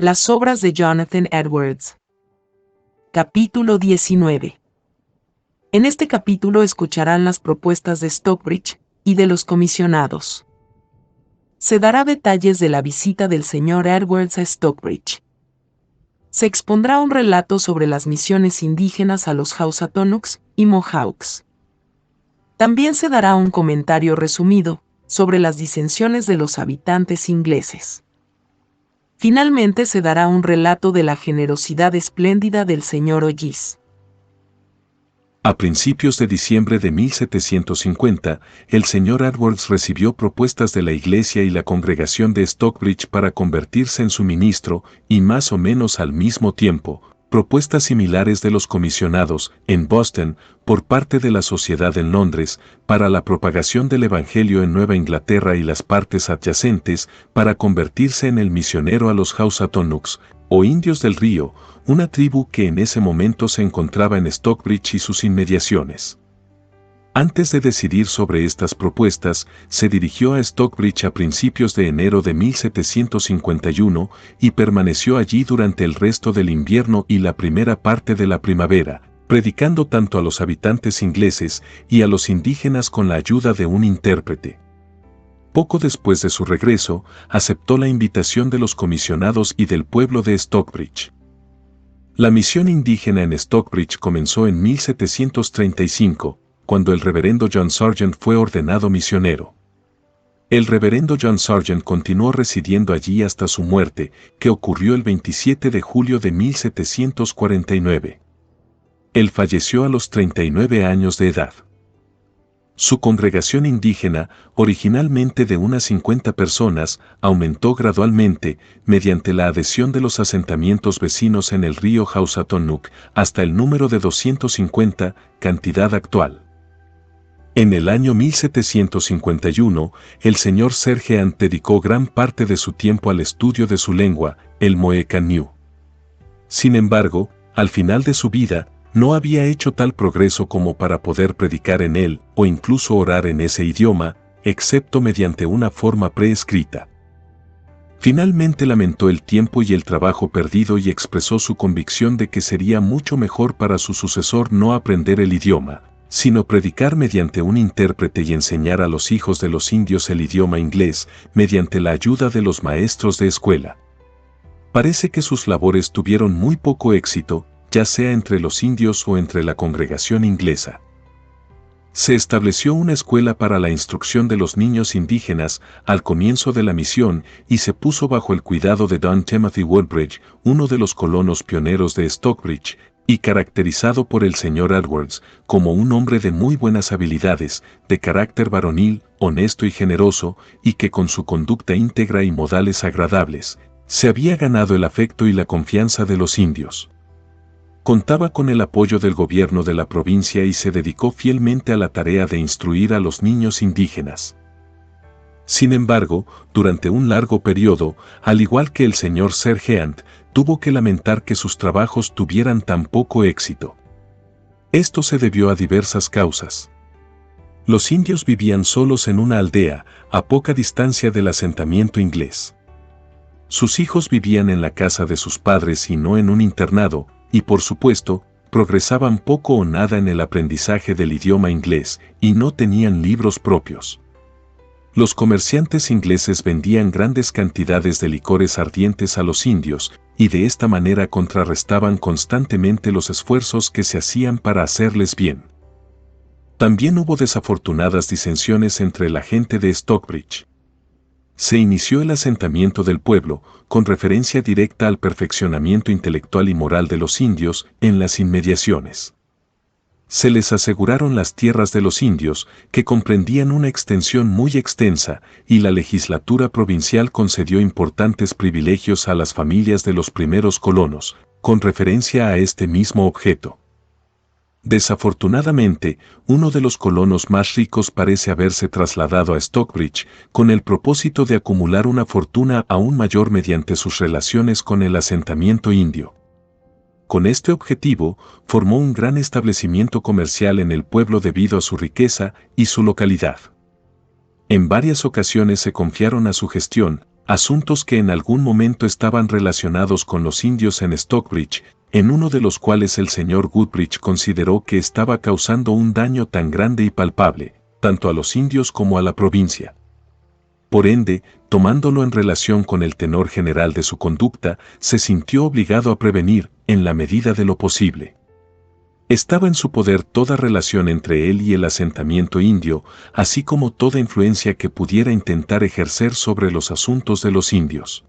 Las obras de Jonathan Edwards. Capítulo 19. En este capítulo escucharán las propuestas de Stockbridge y de los comisionados. Se dará detalles de la visita del señor Edwards a Stockbridge. Se expondrá un relato sobre las misiones indígenas a los Housatonics y Mohawks. También se dará un comentario resumido sobre las disensiones de los habitantes ingleses. Finalmente se dará un relato de la generosidad espléndida del señor Hollis. A principios de diciembre de 1750, el señor Edwards recibió propuestas de la Iglesia y la congregación de Stockbridge para convertirse en su ministro, y más o menos al mismo tiempo, propuestas similares de los comisionados, en Boston, por parte de la Sociedad en Londres, para la propagación del Evangelio en Nueva Inglaterra y las partes adyacentes, para convertirse en el misionero a los Housatonics, o indios del río, una tribu que en ese momento se encontraba en Stockbridge y sus inmediaciones. Antes de decidir sobre estas propuestas, se dirigió a Stockbridge a principios de enero de 1751 y permaneció allí durante el resto del invierno y la primera parte de la primavera, predicando tanto a los habitantes ingleses y a los indígenas con la ayuda de un intérprete. Poco después de su regreso, aceptó la invitación de los comisionados y del pueblo de Stockbridge. La misión indígena en Stockbridge comenzó en 1735, cuando el reverendo John Sargent fue ordenado misionero. El reverendo John Sargent continuó residiendo allí hasta su muerte, que ocurrió el 27 de julio de 1749. Él falleció a los 39 años de edad. Su congregación indígena, originalmente de unas 50 personas, aumentó gradualmente, mediante la adhesión de los asentamientos vecinos en el río Housatonic, hasta el número de 250, cantidad actual. En el año 1751, el señor Sergeant dedicó gran parte de su tiempo al estudio de su lengua, el Moe-Canuu. Sin embargo, al final de su vida, no había hecho tal progreso como para poder predicar en él, o incluso orar en ese idioma, excepto mediante una forma preescrita. Finalmente lamentó el tiempo y el trabajo perdido y expresó su convicción de que sería mucho mejor para su sucesor no aprender el idioma, sino predicar mediante un intérprete y enseñar a los hijos de los indios el idioma inglés, mediante la ayuda de los maestros de escuela. Parece que sus labores tuvieron muy poco éxito, ya sea entre los indios o entre la congregación inglesa. Se estableció una escuela para la instrucción de los niños indígenas al comienzo de la misión y se puso bajo el cuidado de Don Timothy Woodbridge, uno de los colonos pioneros de Stockbridge, y caracterizado por el señor Edwards como un hombre de muy buenas habilidades, de carácter varonil, honesto y generoso, y que con su conducta íntegra y modales agradables, se había ganado el afecto y la confianza de los indios. Contaba con el apoyo del gobierno de la provincia y se dedicó fielmente a la tarea de instruir a los niños indígenas. Sin embargo, durante un largo periodo, al igual que el señor Sergeant, tuvo que lamentar que sus trabajos tuvieran tan poco éxito. Esto se debió a diversas causas. Los indios vivían solos en una aldea, a poca distancia del asentamiento inglés. Sus hijos vivían en la casa de sus padres y no en un internado, y por supuesto, progresaban poco o nada en el aprendizaje del idioma inglés, y no tenían libros propios. Los comerciantes ingleses vendían grandes cantidades de licores ardientes a los indios, y de esta manera contrarrestaban constantemente los esfuerzos que se hacían para hacerles bien. También hubo desafortunadas disensiones entre la gente de Stockbridge. Se inició el asentamiento del pueblo, con referencia directa al perfeccionamiento intelectual y moral de los indios en las inmediaciones. Se les aseguraron las tierras de los indios, que comprendían una extensión muy extensa, y la legislatura provincial concedió importantes privilegios a las familias de los primeros colonos, con referencia a este mismo objeto. Desafortunadamente, uno de los colonos más ricos parece haberse trasladado a Stockbridge con el propósito de acumular una fortuna aún mayor mediante sus relaciones con el asentamiento indio. Con este objetivo, formó un gran establecimiento comercial en el pueblo debido a su riqueza y su localidad. En varias ocasiones se confiaron a su gestión, asuntos que en algún momento estaban relacionados con los indios en Stockbridge, en uno de los cuales el señor Goodrich consideró que estaba causando un daño tan grande y palpable, tanto a los indios como a la provincia. Por ende, tomándolo en relación con el tenor general de su conducta, se sintió obligado a prevenir, en la medida de lo posible. Estaba en su poder toda relación entre él y el asentamiento indio, así como toda influencia que pudiera intentar ejercer sobre los asuntos de los indios.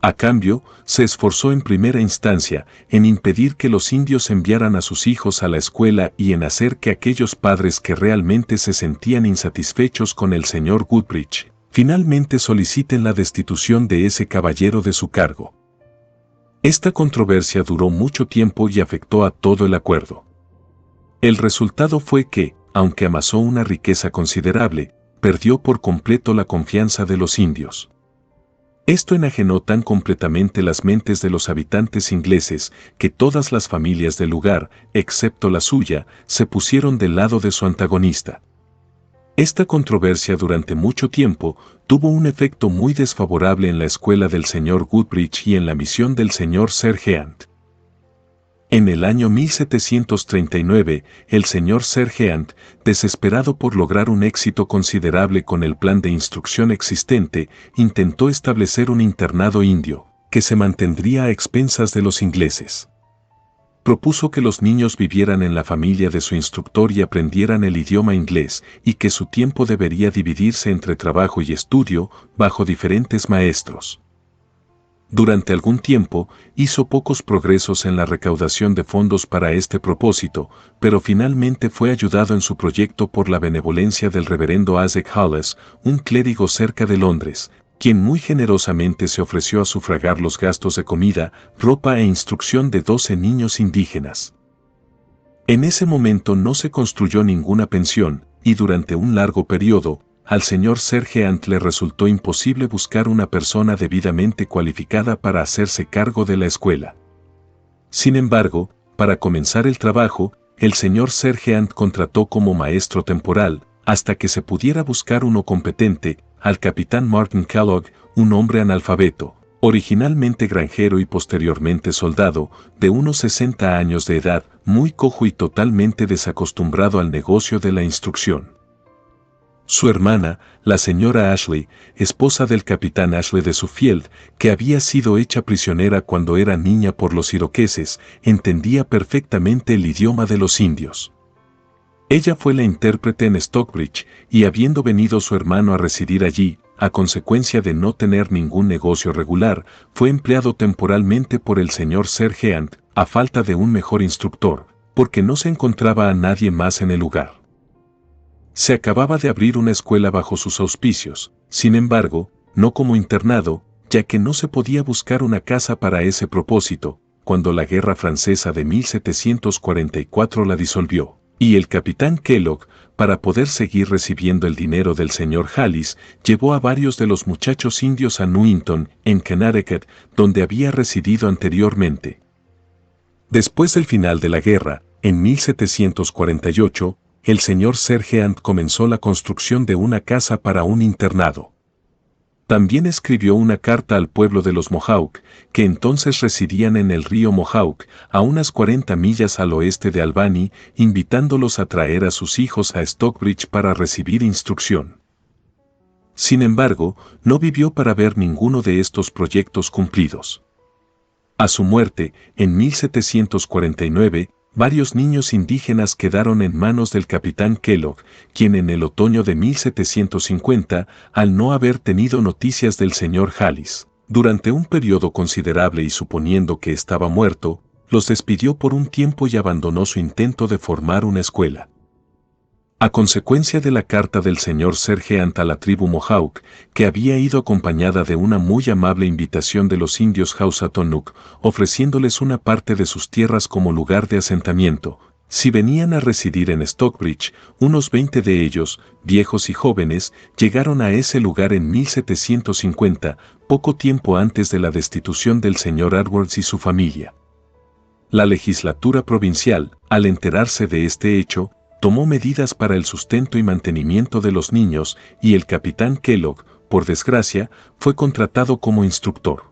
A cambio, se esforzó en primera instancia en impedir que los indios enviaran a sus hijos a la escuela y en hacer que aquellos padres que realmente se sentían insatisfechos con el señor Goodrich, finalmente soliciten la destitución de ese caballero de su cargo. Esta controversia duró mucho tiempo y afectó a todo el acuerdo. El resultado fue que, aunque amasó una riqueza considerable, perdió por completo la confianza de los indios. Esto enajenó tan completamente las mentes de los habitantes ingleses que todas las familias del lugar, excepto la suya, se pusieron del lado de su antagonista. Esta controversia durante mucho tiempo tuvo un efecto muy desfavorable en la escuela del señor Goodrich y en la misión del señor Sergeant. En el año 1739, el señor Sergeant, desesperado por lograr un éxito considerable con el plan de instrucción existente, intentó establecer un internado indio, que se mantendría a expensas de los ingleses. Propuso que los niños vivieran en la familia de su instructor y aprendieran el idioma inglés, y que su tiempo debería dividirse entre trabajo y estudio, bajo diferentes maestros. Durante algún tiempo, hizo pocos progresos en la recaudación de fondos para este propósito, pero finalmente fue ayudado en su proyecto por la benevolencia del reverendo Isaac Hollis, un clérigo cerca de Londres, quien muy generosamente se ofreció a sufragar los gastos de comida, ropa e instrucción de 12 niños indígenas. En ese momento no se construyó ninguna pensión, y durante un largo periodo, al señor Sergeant le resultó imposible buscar una persona debidamente cualificada para hacerse cargo de la escuela. Sin embargo, para comenzar el trabajo, el señor Sergeant contrató como maestro temporal, hasta que se pudiera buscar uno competente, al capitán Martin Kellogg, un hombre analfabeto, originalmente granjero y posteriormente soldado, de unos 60 años de edad, muy cojo y totalmente desacostumbrado al negocio de la instrucción. Su hermana, la señora Ashley, esposa del capitán Ashley de Suffield, que había sido hecha prisionera cuando era niña por los iroqueses, entendía perfectamente el idioma de los indios. Ella fue la intérprete en Stockbridge, y habiendo venido su hermano a residir allí, a consecuencia de no tener ningún negocio regular, fue empleado temporalmente por el señor Sergeant, a falta de un mejor instructor, porque no se encontraba a nadie más en el lugar. Se acababa de abrir una escuela bajo sus auspicios, sin embargo, no como internado, ya que no se podía buscar una casa para ese propósito, cuando la Guerra Francesa de 1744 la disolvió, y el capitán Kellogg, para poder seguir recibiendo el dinero del señor Hollis, llevó a varios de los muchachos indios a Newington, en Connecticut, donde había residido anteriormente. Después del final de la guerra, en 1748, el señor Sergeant comenzó la construcción de una casa para un internado. También escribió una carta al pueblo de los Mohawk, que entonces residían en el río Mohawk, a unas 40 millas al oeste de Albany, invitándolos a traer a sus hijos a Stockbridge para recibir instrucción. Sin embargo, no vivió para ver ninguno de estos proyectos cumplidos. A su muerte, en 1749, varios niños indígenas quedaron en manos del capitán Kellogg, quien en el otoño de 1750, al no haber tenido noticias del señor Hollis, durante un periodo considerable y suponiendo que estaba muerto, los despidió por un tiempo y abandonó su intento de formar una escuela. A consecuencia de la carta del señor Sergeant a la tribu Mohawk, que había ido acompañada de una muy amable invitación de los indios Housatonic, ofreciéndoles una parte de sus tierras como lugar de asentamiento, si venían a residir en Stockbridge, unos 20 de ellos, viejos y jóvenes, llegaron a ese lugar en 1750, poco tiempo antes de la destitución del señor Edwards y su familia. La legislatura provincial, al enterarse de este hecho, tomó medidas para el sustento y mantenimiento de los niños, y el capitán Kellogg, por desgracia, fue contratado como instructor.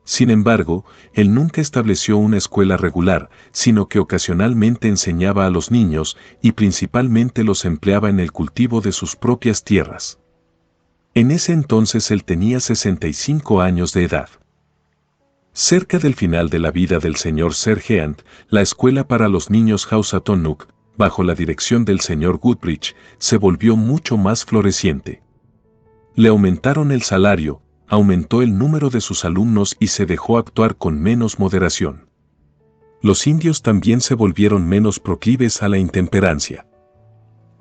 Sin embargo, él nunca estableció una escuela regular, sino que ocasionalmente enseñaba a los niños y principalmente los empleaba en el cultivo de sus propias tierras. En ese entonces él tenía 65 años de edad. Cerca del final de la vida del señor Sergeant, la escuela para los niños Hausatonuk, bajo la dirección del señor Goodrich, se volvió mucho más floreciente. Le aumentaron el salario, aumentó el número de sus alumnos y se dejó actuar con menos moderación. Los indios también se volvieron menos proclives a la intemperancia.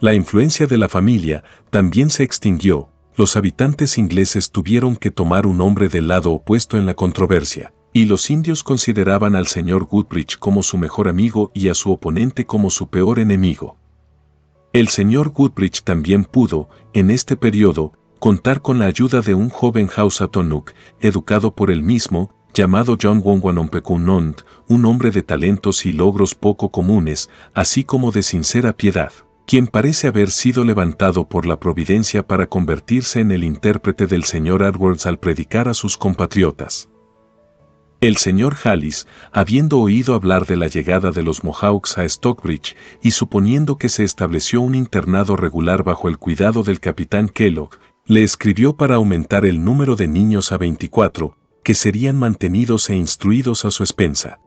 La influencia de la familia también se extinguió. Los habitantes ingleses tuvieron que tomar un hombre del lado opuesto en la controversia, y los indios consideraban al señor Goodrich como su mejor amigo y a su oponente como su peor enemigo. El señor Goodrich también pudo, en este periodo, contar con la ayuda de un joven Hausatonuk, educado por él mismo, llamado John Wongwanompekunnond, un hombre de talentos y logros poco comunes, así como de sincera piedad, quien parece haber sido levantado por la providencia para convertirse en el intérprete del señor Edwards al predicar a sus compatriotas. El señor Hallis, habiendo oído hablar de la llegada de los Mohawks a Stockbridge y suponiendo que se estableció un internado regular bajo el cuidado del capitán Kellogg, le escribió para aumentar el número de niños a 24, que serían mantenidos e instruidos a su expensa.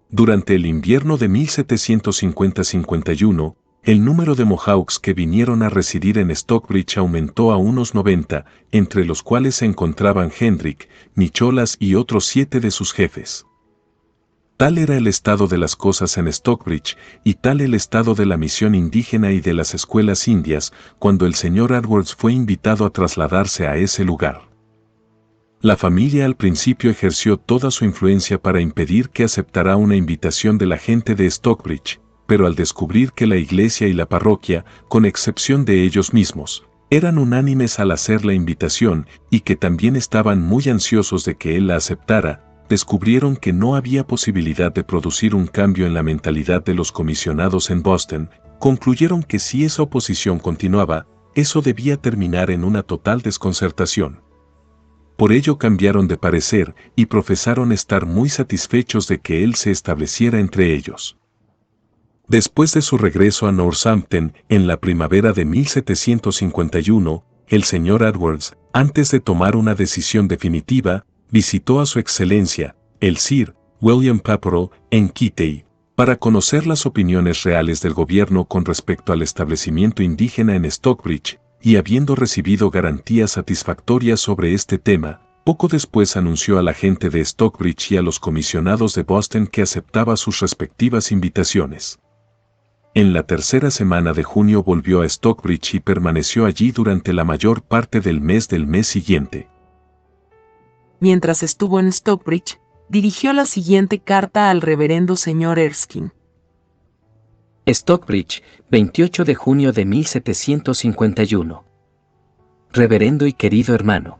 Durante el invierno de 1750-51, el número de Mohawks que vinieron a residir en Stockbridge aumentó a unos 90, entre los cuales se encontraban Hendrick, Nicholas y otros 7 de sus jefes. Tal era el estado de las cosas en Stockbridge, y tal el estado de la misión indígena y de las escuelas indias, cuando el señor Edwards fue invitado a trasladarse a ese lugar. La familia al principio ejerció toda su influencia para impedir que aceptara una invitación de la gente de Stockbridge, pero al descubrir que la iglesia y la parroquia, con excepción de ellos mismos, eran unánimes al hacer la invitación y que también estaban muy ansiosos de que él la aceptara, descubrieron que no había posibilidad de producir un cambio en la mentalidad de los comisionados en Boston, concluyeron que si esa oposición continuaba, eso debía terminar en una total desconcertación. Por ello cambiaron de parecer y profesaron estar muy satisfechos de que él se estableciera entre ellos. Después de su regreso a Northampton en la primavera de 1751, el señor Edwards, antes de tomar una decisión definitiva, visitó a su excelencia, el Sir William Pepperell, en Kitty, para conocer las opiniones reales del gobierno con respecto al establecimiento indígena en Stockbridge, y habiendo recibido garantías satisfactorias sobre este tema, poco después anunció a la gente de Stockbridge y a los comisionados de Boston que aceptaba sus respectivas invitaciones. En la tercera semana de junio volvió a Stockbridge y permaneció allí durante la mayor parte del mes siguiente. Mientras estuvo en Stockbridge, dirigió la siguiente carta al reverendo señor Erskine. Stockbridge, 28 de junio de 1751. Reverendo y querido hermano.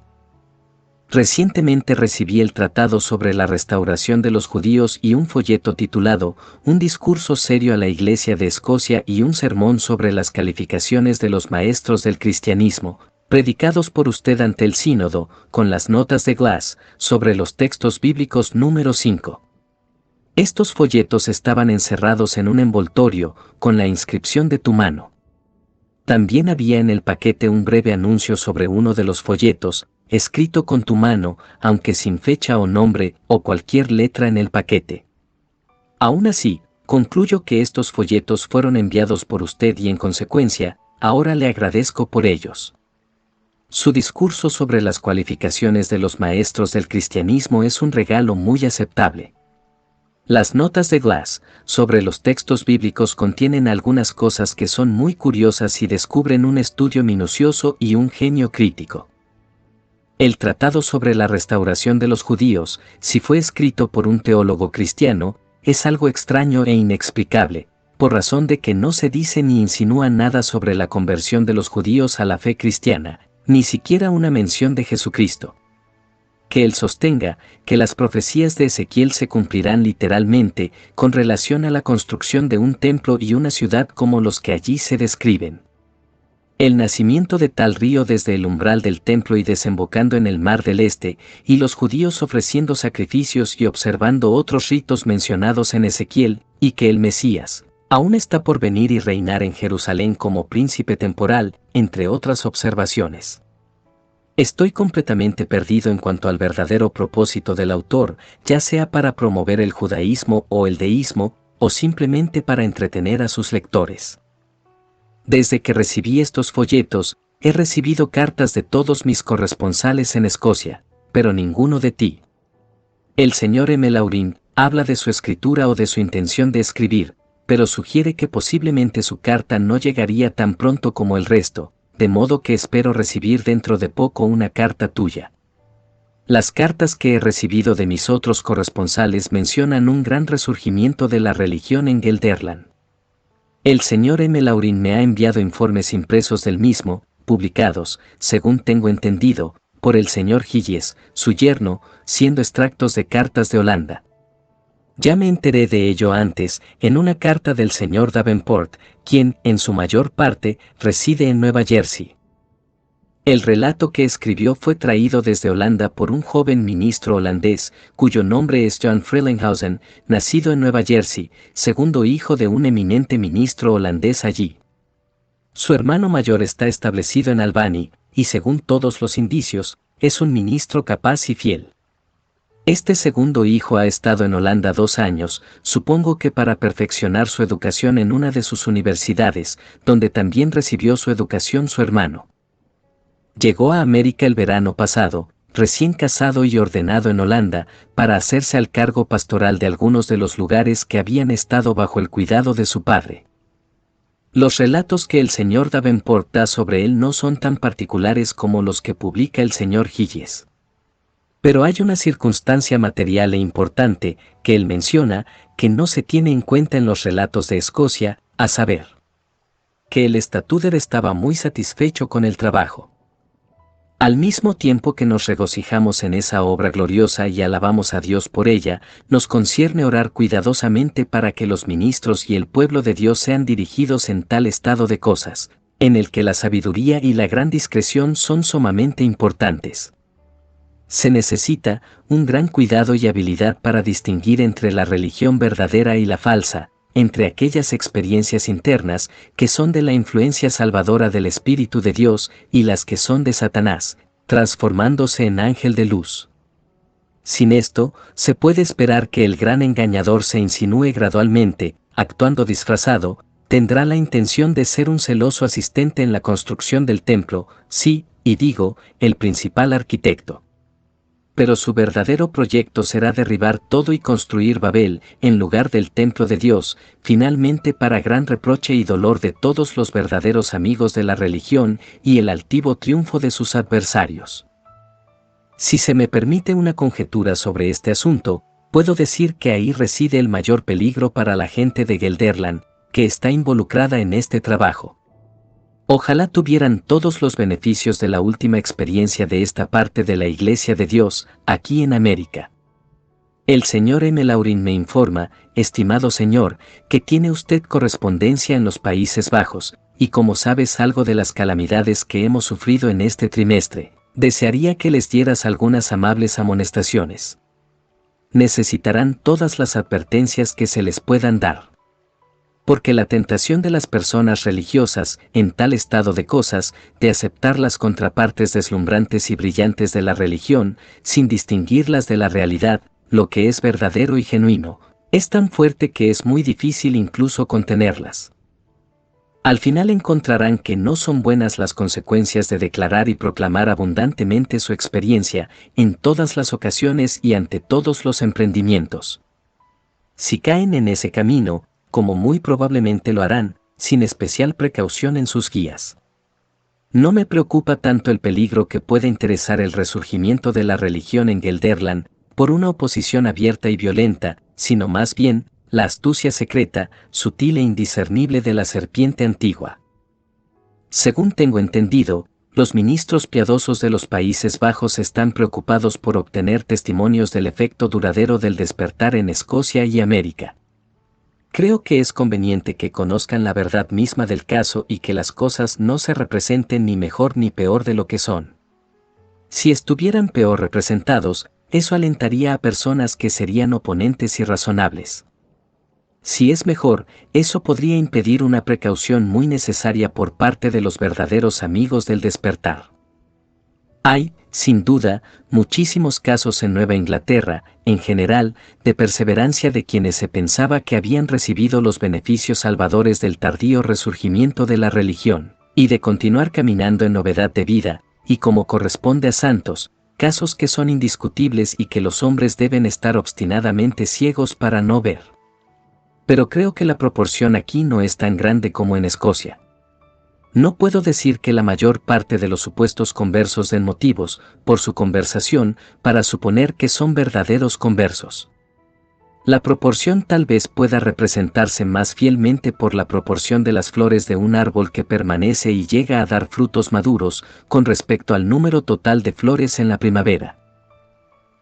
Recientemente recibí el Tratado sobre la Restauración de los Judíos y un folleto titulado Un discurso serio a la Iglesia de Escocia y un sermón sobre las calificaciones de los maestros del cristianismo, predicados por usted ante el sínodo, con las notas de Glass, sobre los textos bíblicos número 5. Estos folletos estaban encerrados en un envoltorio, con la inscripción de tu mano. También había en el paquete un breve anuncio sobre uno de los folletos, escrito con tu mano, aunque sin fecha o nombre o cualquier letra en el paquete. Aún así, concluyo que estos folletos fueron enviados por usted y en consecuencia, ahora le agradezco por ellos. Su discurso sobre las cualificaciones de los maestros del cristianismo es un regalo muy aceptable. Las notas de Glass sobre los textos bíblicos contienen algunas cosas que son muy curiosas y descubren un estudio minucioso y un genio crítico. El Tratado sobre la Restauración de los Judíos, si fue escrito por un teólogo cristiano, es algo extraño e inexplicable, por razón de que no se dice ni insinúa nada sobre la conversión de los judíos a la fe cristiana, ni siquiera una mención de Jesucristo. Que él sostenga que las profecías de Ezequiel se cumplirán literalmente con relación a la construcción de un templo y una ciudad como los que allí se describen. El nacimiento de tal río desde el umbral del templo y desembocando en el mar del este, y los judíos ofreciendo sacrificios y observando otros ritos mencionados en Ezequiel, y que el Mesías aún está por venir y reinar en Jerusalén como príncipe temporal, entre otras observaciones. Estoy completamente perdido en cuanto al verdadero propósito del autor, ya sea para promover el judaísmo o el deísmo, o simplemente para entretener a sus lectores. Desde que recibí estos folletos, he recibido cartas de todos mis corresponsales en Escocia, pero ninguno de ti. El señor M. Laurin habla de su escritura o de su intención de escribir, pero sugiere que posiblemente su carta no llegaría tan pronto como el resto, de modo que espero recibir dentro de poco una carta tuya. Las cartas que he recibido de mis otros corresponsales mencionan un gran resurgimiento de la religión en Gelderland. El señor M. Laurin me ha enviado informes impresos del mismo, publicados, según tengo entendido, por el señor Hughes, su yerno, siendo extractos de cartas de Holanda. Ya me enteré de ello antes, en una carta del señor Davenport, quien, en su mayor parte, reside en Nueva Jersey. El relato que escribió fue traído desde Holanda por un joven ministro holandés, cuyo nombre es John Frelinghuysen, nacido en Nueva Jersey, segundo hijo de un eminente ministro holandés allí. Su hermano mayor está establecido en Albany, y según todos los indicios, es un ministro capaz y fiel. Este segundo hijo ha estado en Holanda 2 años, supongo que para perfeccionar su educación en una de sus universidades, donde también recibió su educación su hermano. Llegó a América el verano pasado, recién casado y ordenado en Holanda, para hacerse al cargo pastoral de algunos de los lugares que habían estado bajo el cuidado de su padre. Los relatos que el señor Davenport da sobre él no son tan particulares como los que publica el señor Hughes. Pero hay una circunstancia material e importante que él menciona que no se tiene en cuenta en los relatos de Escocia, a saber, que el estatuder estaba muy satisfecho con el trabajo. Al mismo tiempo que nos regocijamos en esa obra gloriosa y alabamos a Dios por ella, nos concierne orar cuidadosamente para que los ministros y el pueblo de Dios sean dirigidos en tal estado de cosas, en el que la sabiduría y la gran discreción son sumamente importantes. Se necesita un gran cuidado y habilidad para distinguir entre la religión verdadera y la falsa, entre aquellas experiencias internas que son de la influencia salvadora del Espíritu de Dios y las que son de Satanás, transformándose en ángel de luz. Sin esto, se puede esperar que el gran engañador se insinúe gradualmente, actuando disfrazado, tendrá la intención de ser un celoso asistente en la construcción del templo, sí, y digo, el principal arquitecto. Pero su verdadero proyecto será derribar todo y construir Babel, en lugar del templo de Dios, finalmente para gran reproche y dolor de todos los verdaderos amigos de la religión y el altivo triunfo de sus adversarios. Si se me permite una conjetura sobre este asunto, puedo decir que ahí reside el mayor peligro para la gente de Gelderland, que está involucrada en este trabajo. Ojalá tuvieran todos los beneficios de la última experiencia de esta parte de la Iglesia de Dios, aquí en América. El señor M. Laurin me informa, estimado señor, que tiene usted correspondencia en los Países Bajos, y como sabes algo de las calamidades que hemos sufrido en este trimestre, desearía que les dieras algunas amables amonestaciones. Necesitarán todas las advertencias que se les puedan dar. Porque la tentación de las personas religiosas, en tal estado de cosas, de aceptar las contrapartes deslumbrantes y brillantes de la religión, sin distinguirlas de la realidad, lo que es verdadero y genuino, es tan fuerte que es muy difícil incluso contenerlas. Al final encontrarán que no son buenas las consecuencias de declarar y proclamar abundantemente su experiencia, en todas las ocasiones y ante todos los emprendimientos. Si caen en ese camino, como muy probablemente lo harán, sin especial precaución en sus guías. No me preocupa tanto el peligro que pueda interesar el resurgimiento de la religión en Gelderland, por una oposición abierta y violenta, sino más bien, la astucia secreta, sutil e indiscernible de la serpiente antigua. Según tengo entendido, los ministros piadosos de los Países Bajos están preocupados por obtener testimonios del efecto duradero del despertar en Escocia y América. Creo que es conveniente que conozcan la verdad misma del caso y que las cosas no se representen ni mejor ni peor de lo que son. Si estuvieran peor representados, eso alentaría a personas que serían oponentes irrazonables. Si es mejor, eso podría impedir una precaución muy necesaria por parte de los verdaderos amigos del despertar. Hay, sin duda, muchísimos casos en Nueva Inglaterra, en general, de perseverancia de quienes se pensaba que habían recibido los beneficios salvadores del tardío resurgimiento de la religión, y de continuar caminando en novedad de vida, y como corresponde a santos, casos que son indiscutibles y que los hombres deben estar obstinadamente ciegos para no ver. Pero creo que la proporción aquí no es tan grande como en Escocia. No puedo decir que la mayor parte de los supuestos conversos den motivos, por su conversación, para suponer que son verdaderos conversos. La proporción tal vez pueda representarse más fielmente por la proporción de las flores de un árbol que permanece y llega a dar frutos maduros, con respecto al número total de flores en la primavera.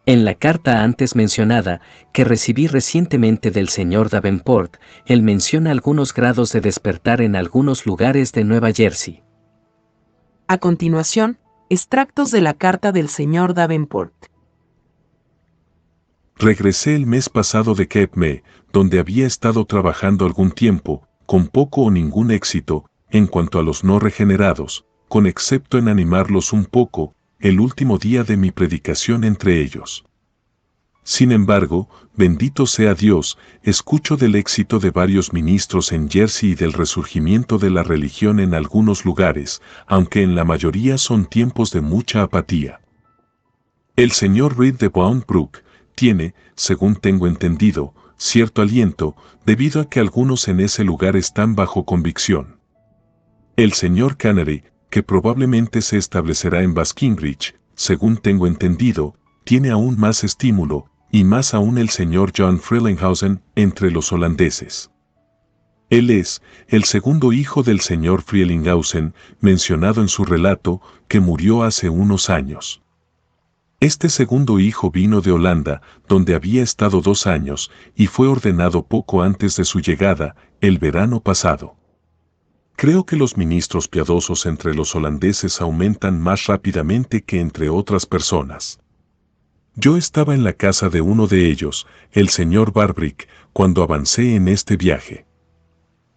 En la carta antes mencionada, que recibí recientemente del señor Davenport, él menciona algunos grados de despertar en algunos lugares de Nueva Jersey. A continuación, extractos de la carta del señor Davenport. Regresé el mes pasado de Cape May, donde había estado trabajando algún tiempo, con poco o ningún éxito, en cuanto a los no regenerados, con excepto en animarlos un poco, el último día de mi predicación entre ellos. Sin embargo, bendito sea Dios, escucho del éxito de varios ministros en Jersey y del resurgimiento de la religión en algunos lugares, aunque en la mayoría son tiempos de mucha apatía. El señor Reed de Bound tiene, según tengo entendido, cierto aliento, debido a que algunos en ese lugar están bajo convicción. El señor Canary, que probablemente se establecerá en Baskinridge, según tengo entendido, tiene aún más estímulo, y más aún el señor John Frelinghuysen entre los holandeses. Él es el segundo hijo del señor Frelinghuysen, mencionado en su relato, que murió hace unos años. Este segundo hijo vino de Holanda, donde había estado 2 años, y fue ordenado poco antes de su llegada, el verano pasado. Creo que los ministros piadosos entre los holandeses aumentan más rápidamente que entre otras personas. Yo estaba en la casa de uno de ellos, el señor Barbrick, cuando avancé en este viaje.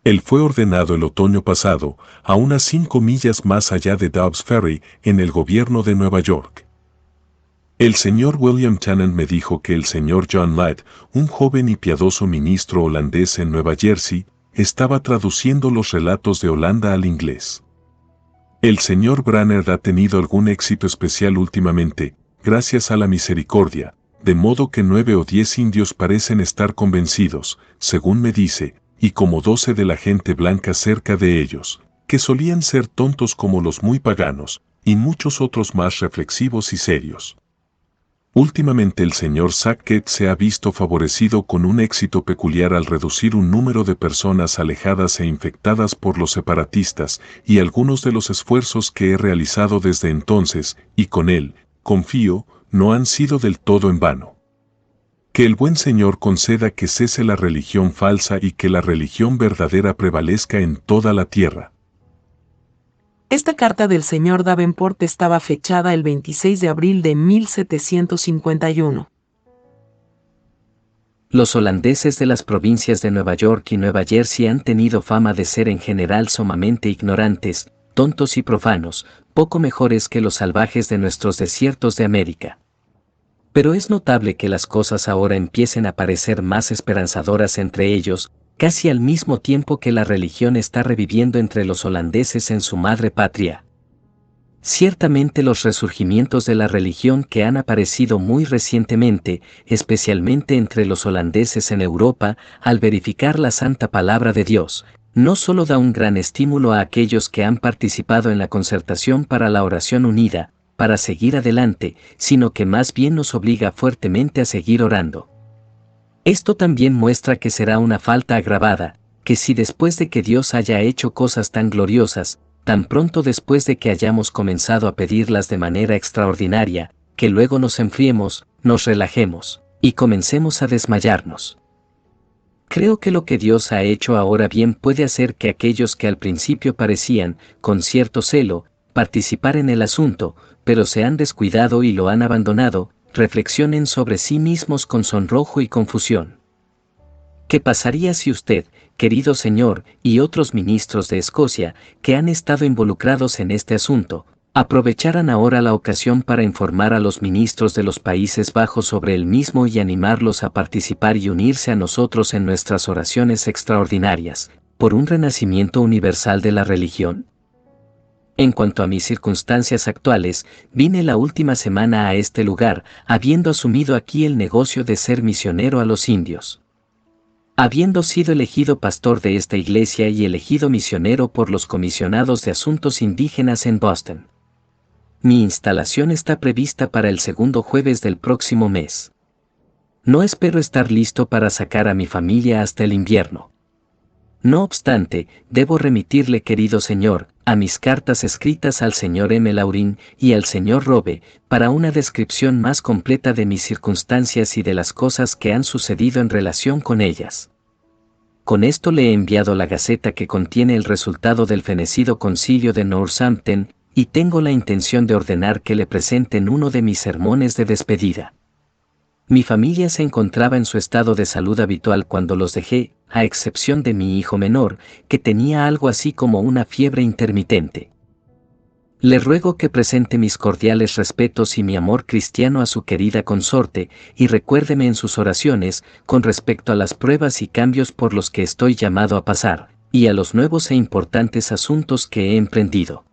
Él fue ordenado el otoño pasado, a unas 5 millas más allá de Dobbs Ferry, en el gobierno de Nueva York. El señor William Tennant me dijo que el señor John Light, un joven y piadoso ministro holandés en Nueva Jersey, estaba traduciendo los relatos de Holanda al inglés. El señor Branner ha tenido algún éxito especial últimamente, gracias a la misericordia, de modo que 9 o 10 indios parecen estar convencidos, según me dice, y como 12 de la gente blanca cerca de ellos, que solían ser tontos como los muy paganos, y muchos otros más reflexivos y serios. Últimamente el señor Sackett se ha visto favorecido con un éxito peculiar al reducir un número de personas alejadas e infectadas por los separatistas, y algunos de los esfuerzos que he realizado desde entonces, y con él, confío, no han sido del todo en vano. Que el buen Señor conceda que cese la religión falsa y que la religión verdadera prevalezca en toda la tierra. Esta carta del señor Davenport estaba fechada el 26 de abril de 1751. Los holandeses de las provincias de Nueva York y Nueva Jersey han tenido fama de ser en general sumamente ignorantes, tontos y profanos, poco mejores que los salvajes de nuestros desiertos de América. Pero es notable que las cosas ahora empiecen a parecer más esperanzadoras entre ellos, casi al mismo tiempo que la religión está reviviendo entre los holandeses en su madre patria. Ciertamente los resurgimientos de la religión que han aparecido muy recientemente, especialmente entre los holandeses en Europa, al verificar la santa palabra de Dios, no solo da un gran estímulo a aquellos que han participado en la concertación para la oración unida, para seguir adelante, sino que más bien nos obliga fuertemente a seguir orando. Esto también muestra que será una falta agravada, que si después de que Dios haya hecho cosas tan gloriosas, tan pronto después de que hayamos comenzado a pedirlas de manera extraordinaria, que luego nos enfriemos, nos relajemos, y comencemos a desmayarnos. Creo que lo que Dios ha hecho ahora bien puede hacer que aquellos que al principio parecían, con cierto celo, participar en el asunto, pero se han descuidado y lo han abandonado, reflexionen sobre sí mismos con sonrojo y confusión. ¿Qué pasaría si usted, querido señor, y otros ministros de Escocia, que han estado involucrados en este asunto, aprovecharan ahora la ocasión para informar a los ministros de los Países Bajos sobre el mismo y animarlos a participar y unirse a nosotros en nuestras oraciones extraordinarias, por un renacimiento universal de la religión? En cuanto a mis circunstancias actuales, vine la última semana a este lugar, habiendo asumido aquí el negocio de ser misionero a los indios. Habiendo sido elegido pastor de esta iglesia y elegido misionero por los comisionados de asuntos indígenas en Boston. Mi instalación está prevista para el segundo jueves del próximo mes. No espero estar listo para sacar a mi familia hasta el invierno. No obstante, debo remitirle, querido señor, a mis cartas escritas al señor M. Laurin y al señor Robe, para una descripción más completa de mis circunstancias y de las cosas que han sucedido en relación con ellas. Con esto le he enviado la gaceta que contiene el resultado del fenecido concilio de Northampton, y tengo la intención de ordenar que le presenten uno de mis sermones de despedida. Mi familia se encontraba en su estado de salud habitual cuando los dejé, a excepción de mi hijo menor, que tenía algo así como una fiebre intermitente. Le ruego que presente mis cordiales respetos y mi amor cristiano a su querida consorte, y recuérdeme en sus oraciones, con respecto a las pruebas y cambios por los que estoy llamado a pasar, y a los nuevos e importantes asuntos que he emprendido.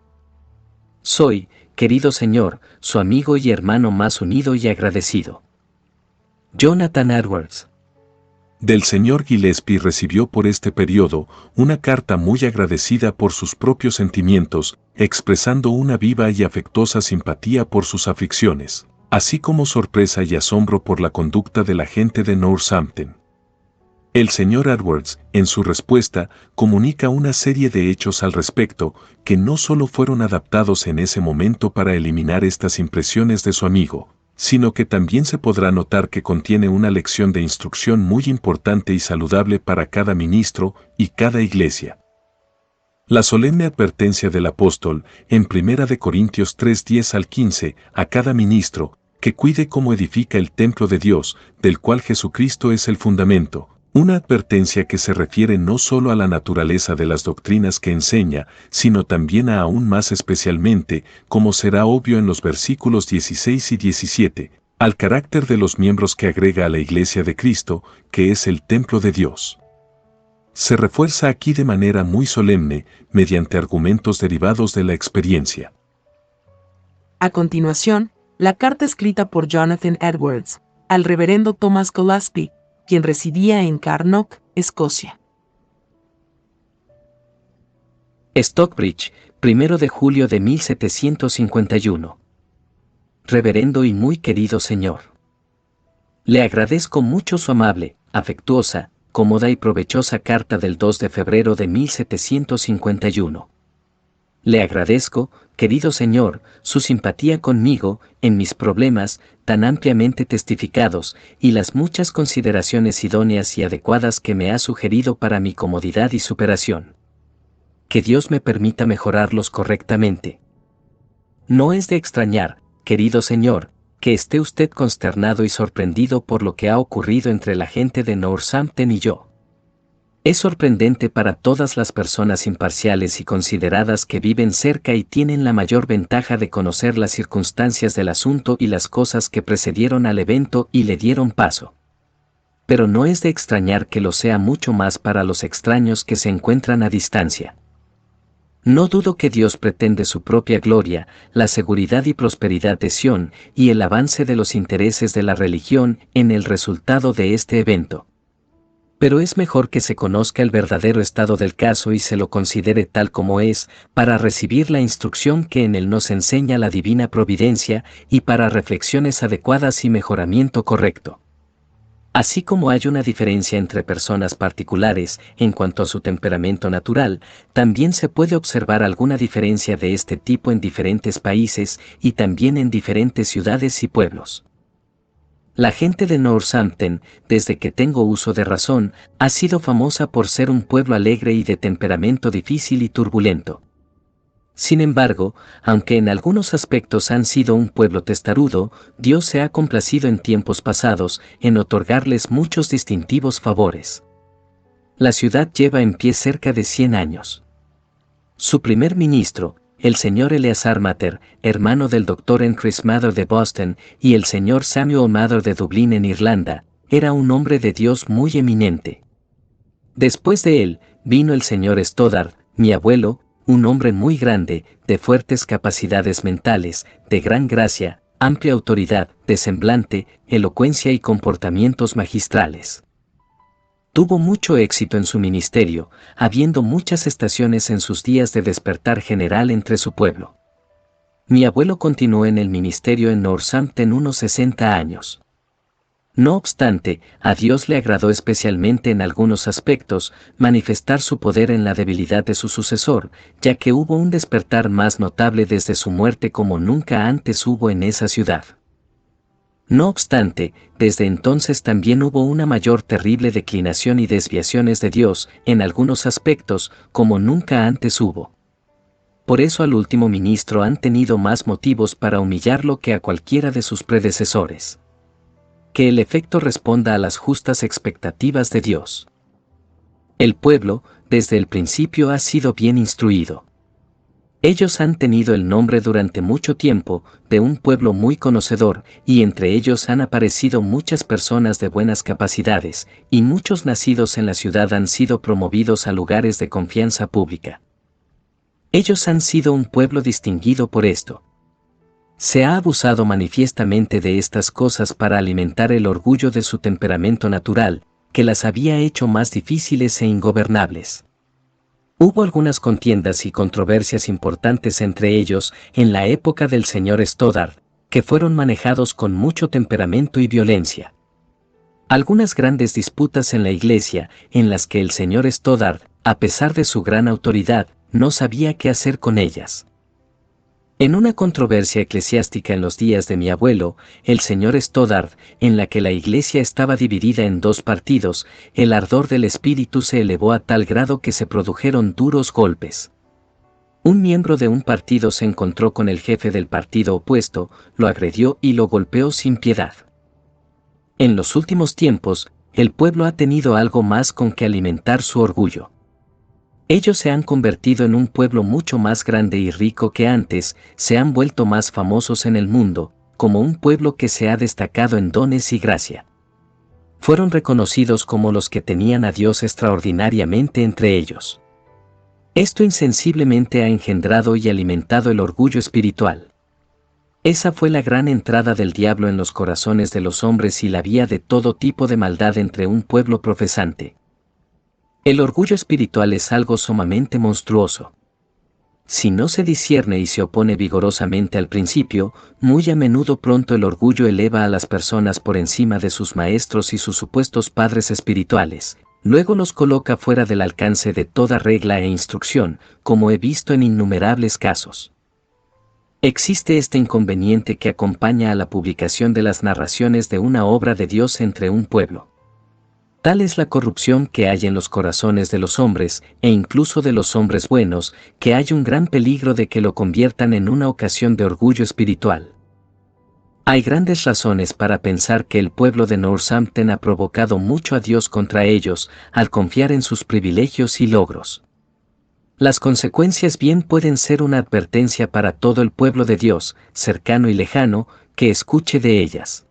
Soy, querido señor, su amigo y hermano más unido y agradecido. Jonathan Edwards. Del señor Gillespie recibió por este periodo una carta muy agradecida por sus propios sentimientos, expresando una viva y afectuosa simpatía por sus aflicciones, así como sorpresa y asombro por la conducta de la gente de Northampton. El señor Edwards, en su respuesta, comunica una serie de hechos al respecto, que no solo fueron adaptados en ese momento para eliminar estas impresiones de su amigo, sino que también se podrá notar que contiene una lección de instrucción muy importante y saludable para cada ministro y cada iglesia. La solemne advertencia del apóstol, en 1 Corintios 3:10 al 15, a cada ministro, que cuide cómo edifica el templo de Dios, del cual Jesucristo es el fundamento. Una advertencia que se refiere no solo a la naturaleza de las doctrinas que enseña, sino también a aún más especialmente, como será obvio en los versículos 16 y 17, al carácter de los miembros que agrega a la Iglesia de Cristo, que es el templo de Dios. Se refuerza aquí de manera muy solemne, mediante argumentos derivados de la experiencia. A continuación, la carta escrita por Jonathan Edwards, al reverendo Thomas Gillespie, quien residía en Carnock, Escocia. Stockbridge, 1 de julio de 1751. Reverendo y muy querido señor. Le agradezco mucho su amable, afectuosa, cómoda y provechosa carta del 2 de febrero de 1751. Le agradezco, querido señor, su simpatía conmigo, en mis problemas, tan ampliamente testificados, y las muchas consideraciones idóneas y adecuadas que me ha sugerido para mi comodidad y superación. Que Dios me permita mejorarlos correctamente. No es de extrañar, querido señor, que esté usted consternado y sorprendido por lo que ha ocurrido entre la gente de Northampton y yo. Es sorprendente para todas las personas imparciales y consideradas que viven cerca y tienen la mayor ventaja de conocer las circunstancias del asunto y las cosas que precedieron al evento y le dieron paso. Pero no es de extrañar que lo sea mucho más para los extraños que se encuentran a distancia. No dudo que Dios pretende su propia gloria, la seguridad y prosperidad de Sión y el avance de los intereses de la religión en el resultado de este evento. Pero es mejor que se conozca el verdadero estado del caso y se lo considere tal como es, para recibir la instrucción que en él nos enseña la divina providencia y para reflexiones adecuadas y mejoramiento correcto. Así como hay una diferencia entre personas particulares en cuanto a su temperamento natural, también se puede observar alguna diferencia de este tipo en diferentes países y también en diferentes ciudades y pueblos. La gente de Northampton, desde que tengo uso de razón, ha sido famosa por ser un pueblo alegre y de temperamento difícil y turbulento. Sin embargo, aunque en algunos aspectos han sido un pueblo testarudo, Dios se ha complacido en tiempos pasados en otorgarles muchos distintivos favores. La ciudad lleva en pie cerca de 100 años. Su primer ministro, el señor Eleazar Mather, hermano del Dr. Chris Mather de Boston, y el señor Samuel Mather de Dublín en Irlanda, era un hombre de Dios muy eminente. Después de él, vino el señor Stoddard, mi abuelo, un hombre muy grande, de fuertes capacidades mentales, de gran gracia, amplia autoridad, de semblante, elocuencia y comportamientos magistrales. Tuvo mucho éxito en su ministerio, habiendo muchas estaciones en sus días de despertar general entre su pueblo. Mi abuelo continuó en el ministerio en Northampton unos 60 años. No obstante, a Dios le agradó especialmente en algunos aspectos manifestar su poder en la debilidad de su sucesor, ya que hubo un despertar más notable desde su muerte como nunca antes hubo en esa ciudad. No obstante, desde entonces también hubo una mayor terrible declinación y desviaciones de Dios en algunos aspectos como nunca antes hubo. Por eso al último ministro han tenido más motivos para humillarlo que a cualquiera de sus predecesores. Que el efecto responda a las justas expectativas de Dios. El pueblo, desde el principio ha sido bien instruido. Ellos han tenido el nombre durante mucho tiempo de un pueblo muy conocedor, y entre ellos han aparecido muchas personas de buenas capacidades, y muchos nacidos en la ciudad han sido promovidos a lugares de confianza pública. Ellos han sido un pueblo distinguido por esto. Se ha abusado manifiestamente de estas cosas para alimentar el orgullo de su temperamento natural, que las había hecho más difíciles e ingobernables. Hubo algunas contiendas y controversias importantes entre ellos en la época del señor Stoddard, que fueron manejados con mucho temperamento y violencia. Algunas grandes disputas en la iglesia, en las que el señor Stoddard, a pesar de su gran autoridad, no sabía qué hacer con ellas. En una controversia eclesiástica en los días de mi abuelo, el señor Stoddard, en la que la iglesia estaba dividida en dos partidos, el ardor del espíritu se elevó a tal grado que se produjeron duros golpes. Un miembro de un partido se encontró con el jefe del partido opuesto, lo agredió y lo golpeó sin piedad. En los últimos tiempos, el pueblo ha tenido algo más con que alimentar su orgullo. Ellos se han convertido en un pueblo mucho más grande y rico que antes, se han vuelto más famosos en el mundo, como un pueblo que se ha destacado en dones y gracia. Fueron reconocidos como los que tenían a Dios extraordinariamente entre ellos. Esto insensiblemente ha engendrado y alimentado el orgullo espiritual. Esa fue la gran entrada del diablo en los corazones de los hombres y la vía de todo tipo de maldad entre un pueblo profesante. El orgullo espiritual es algo sumamente monstruoso. Si no se discierne y se opone vigorosamente al principio, muy a menudo pronto el orgullo eleva a las personas por encima de sus maestros y sus supuestos padres espirituales, luego los coloca fuera del alcance de toda regla e instrucción, como he visto en innumerables casos. Existe este inconveniente que acompaña a la publicación de las narraciones de una obra de Dios entre un pueblo. Tal es la corrupción que hay en los corazones de los hombres, e incluso de los hombres buenos, que hay un gran peligro de que lo conviertan en una ocasión de orgullo espiritual. Hay grandes razones para pensar que el pueblo de Northampton ha provocado mucho a Dios contra ellos, al confiar en sus privilegios y logros. Las consecuencias bien pueden ser una advertencia para todo el pueblo de Dios, cercano y lejano, que escuche de ellas.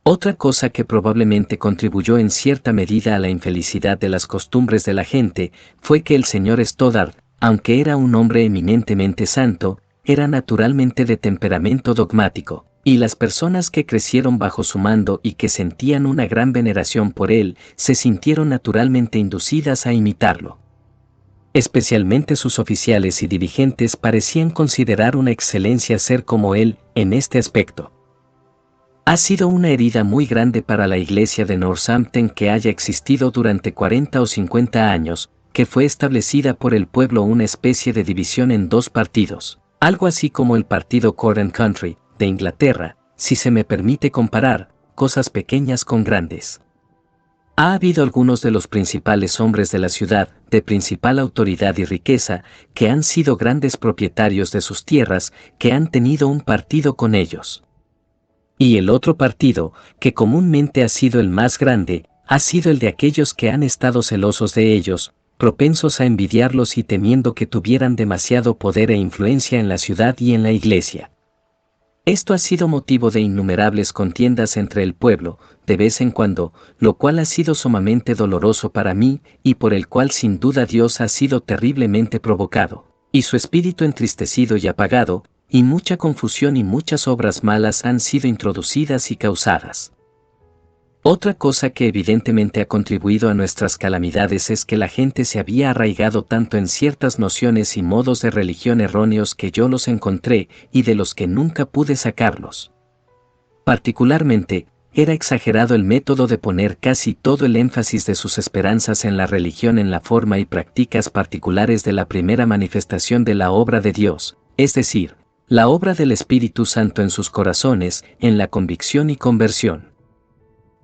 Otra cosa que probablemente contribuyó en cierta medida a la infelicidad de las costumbres de la gente, fue que el señor Stoddard, aunque era un hombre eminentemente santo, era naturalmente de temperamento dogmático, y las personas que crecieron bajo su mando y que sentían una gran veneración por él, se sintieron naturalmente inducidas a imitarlo. Especialmente sus oficiales y dirigentes parecían considerar una excelencia ser como él, en este aspecto. Ha sido una herida muy grande para la iglesia de Northampton que haya existido durante 40 o 50 años, que fue establecida por el pueblo una especie de división en dos partidos, algo así como el partido Court and Country, de Inglaterra, si se me permite comparar, cosas pequeñas con grandes. Ha habido algunos de los principales hombres de la ciudad, de principal autoridad y riqueza, que han sido grandes propietarios de sus tierras, que han tenido un partido con ellos. Y el otro partido, que comúnmente ha sido el más grande, ha sido el de aquellos que han estado celosos de ellos, propensos a envidiarlos y temiendo que tuvieran demasiado poder e influencia en la ciudad y en la iglesia. Esto ha sido motivo de innumerables contiendas entre el pueblo, de vez en cuando, lo cual ha sido sumamente doloroso para mí, y por el cual sin duda Dios ha sido terriblemente provocado, y su espíritu entristecido y apagado, y mucha confusión y muchas obras malas han sido introducidas y causadas. Otra cosa que evidentemente ha contribuido a nuestras calamidades es que la gente se había arraigado tanto en ciertas nociones y modos de religión erróneos que yo los encontré y de los que nunca pude sacarlos. Particularmente, era exagerado el método de poner casi todo el énfasis de sus esperanzas en la religión en la forma y prácticas particulares de la primera manifestación de la obra de Dios, es decir, la obra del Espíritu Santo en sus corazones, en la convicción y conversión.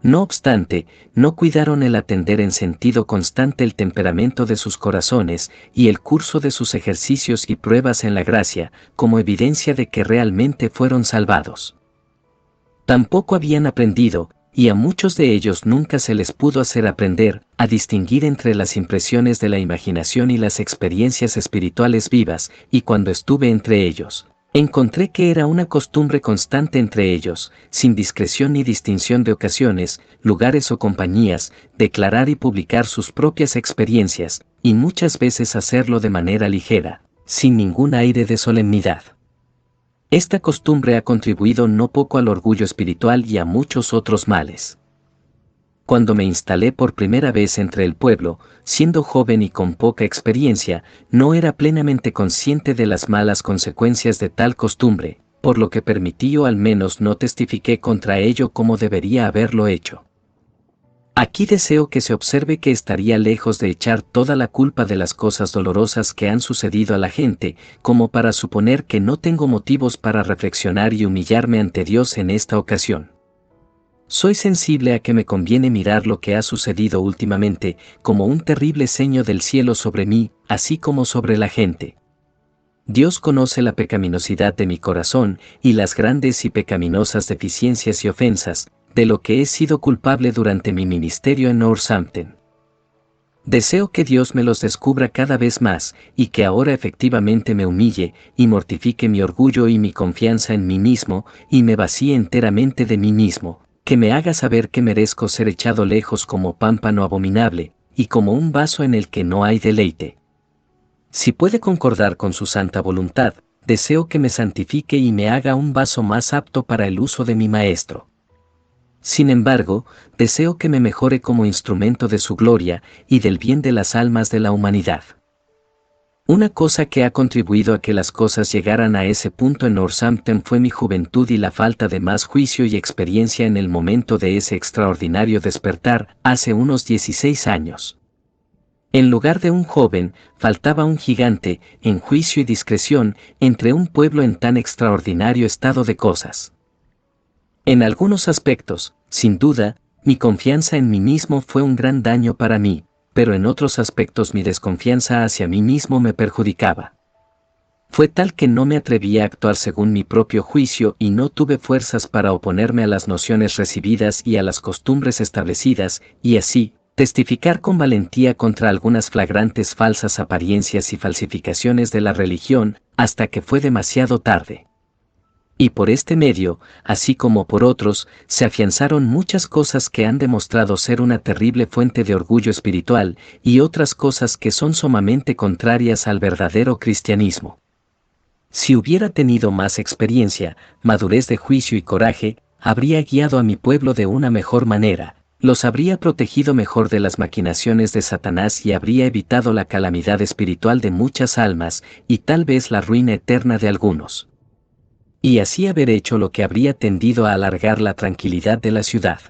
No obstante, no cuidaron el atender en sentido constante el temperamento de sus corazones y el curso de sus ejercicios y pruebas en la gracia, como evidencia de que realmente fueron salvados. Tampoco habían aprendido, y a muchos de ellos nunca se les pudo hacer aprender, a distinguir entre las impresiones de la imaginación y las experiencias espirituales vivas, y cuando estuve entre ellos, encontré que era una costumbre constante entre ellos, sin discreción ni distinción de ocasiones, lugares o compañías, declarar y publicar sus propias experiencias, y muchas veces hacerlo de manera ligera, sin ningún aire de solemnidad. Esta costumbre ha contribuido no poco al orgullo espiritual y a muchos otros males. Cuando me instalé por primera vez entre el pueblo, siendo joven y con poca experiencia, no era plenamente consciente de las malas consecuencias de tal costumbre, por lo que permití o al menos no testifiqué contra ello como debería haberlo hecho. Aquí deseo que se observe que estaría lejos de echar toda la culpa de las cosas dolorosas que han sucedido a la gente, como para suponer que no tengo motivos para reflexionar y humillarme ante Dios en esta ocasión. Soy sensible a que me conviene mirar lo que ha sucedido últimamente como un terrible seño del cielo sobre mí, así como sobre la gente. Dios conoce la pecaminosidad de mi corazón y las grandes y pecaminosas deficiencias y ofensas, de lo que he sido culpable durante mi ministerio en Northampton. Deseo que Dios me los descubra cada vez más, y que ahora efectivamente me humille, y mortifique mi orgullo y mi confianza en mí mismo, y me vacíe enteramente de mí mismo, que me haga saber que merezco ser echado lejos como pámpano abominable, y como un vaso en el que no hay deleite. Si puede concordar con su santa voluntad, deseo que me santifique y me haga un vaso más apto para el uso de mi Maestro. Sin embargo, deseo que me mejore como instrumento de su gloria y del bien de las almas de la humanidad. Una cosa que ha contribuido a que las cosas llegaran a ese punto en Northampton fue mi juventud y la falta de más juicio y experiencia en el momento de ese extraordinario despertar, hace unos 16 años. En lugar de un joven, faltaba un gigante, en juicio y discreción, entre un pueblo en tan extraordinario estado de cosas. En algunos aspectos, sin duda, mi confianza en mí mismo fue un gran daño para mí, pero en otros aspectos mi desconfianza hacia mí mismo me perjudicaba. Fue tal que no me atreví a actuar según mi propio juicio y no tuve fuerzas para oponerme a las nociones recibidas y a las costumbres establecidas, y así, testificar con valentía contra algunas flagrantes falsas apariencias y falsificaciones de la religión, hasta que fue demasiado tarde. Y por este medio, así como por otros, se afianzaron muchas cosas que han demostrado ser una terrible fuente de orgullo espiritual, y otras cosas que son sumamente contrarias al verdadero cristianismo. Si hubiera tenido más experiencia, madurez de juicio y coraje, habría guiado a mi pueblo de una mejor manera, los habría protegido mejor de las maquinaciones de Satanás y habría evitado la calamidad espiritual de muchas almas, y tal vez la ruina eterna de algunos. Y así haber hecho lo que habría tendido a alargar la tranquilidad de la ciudad.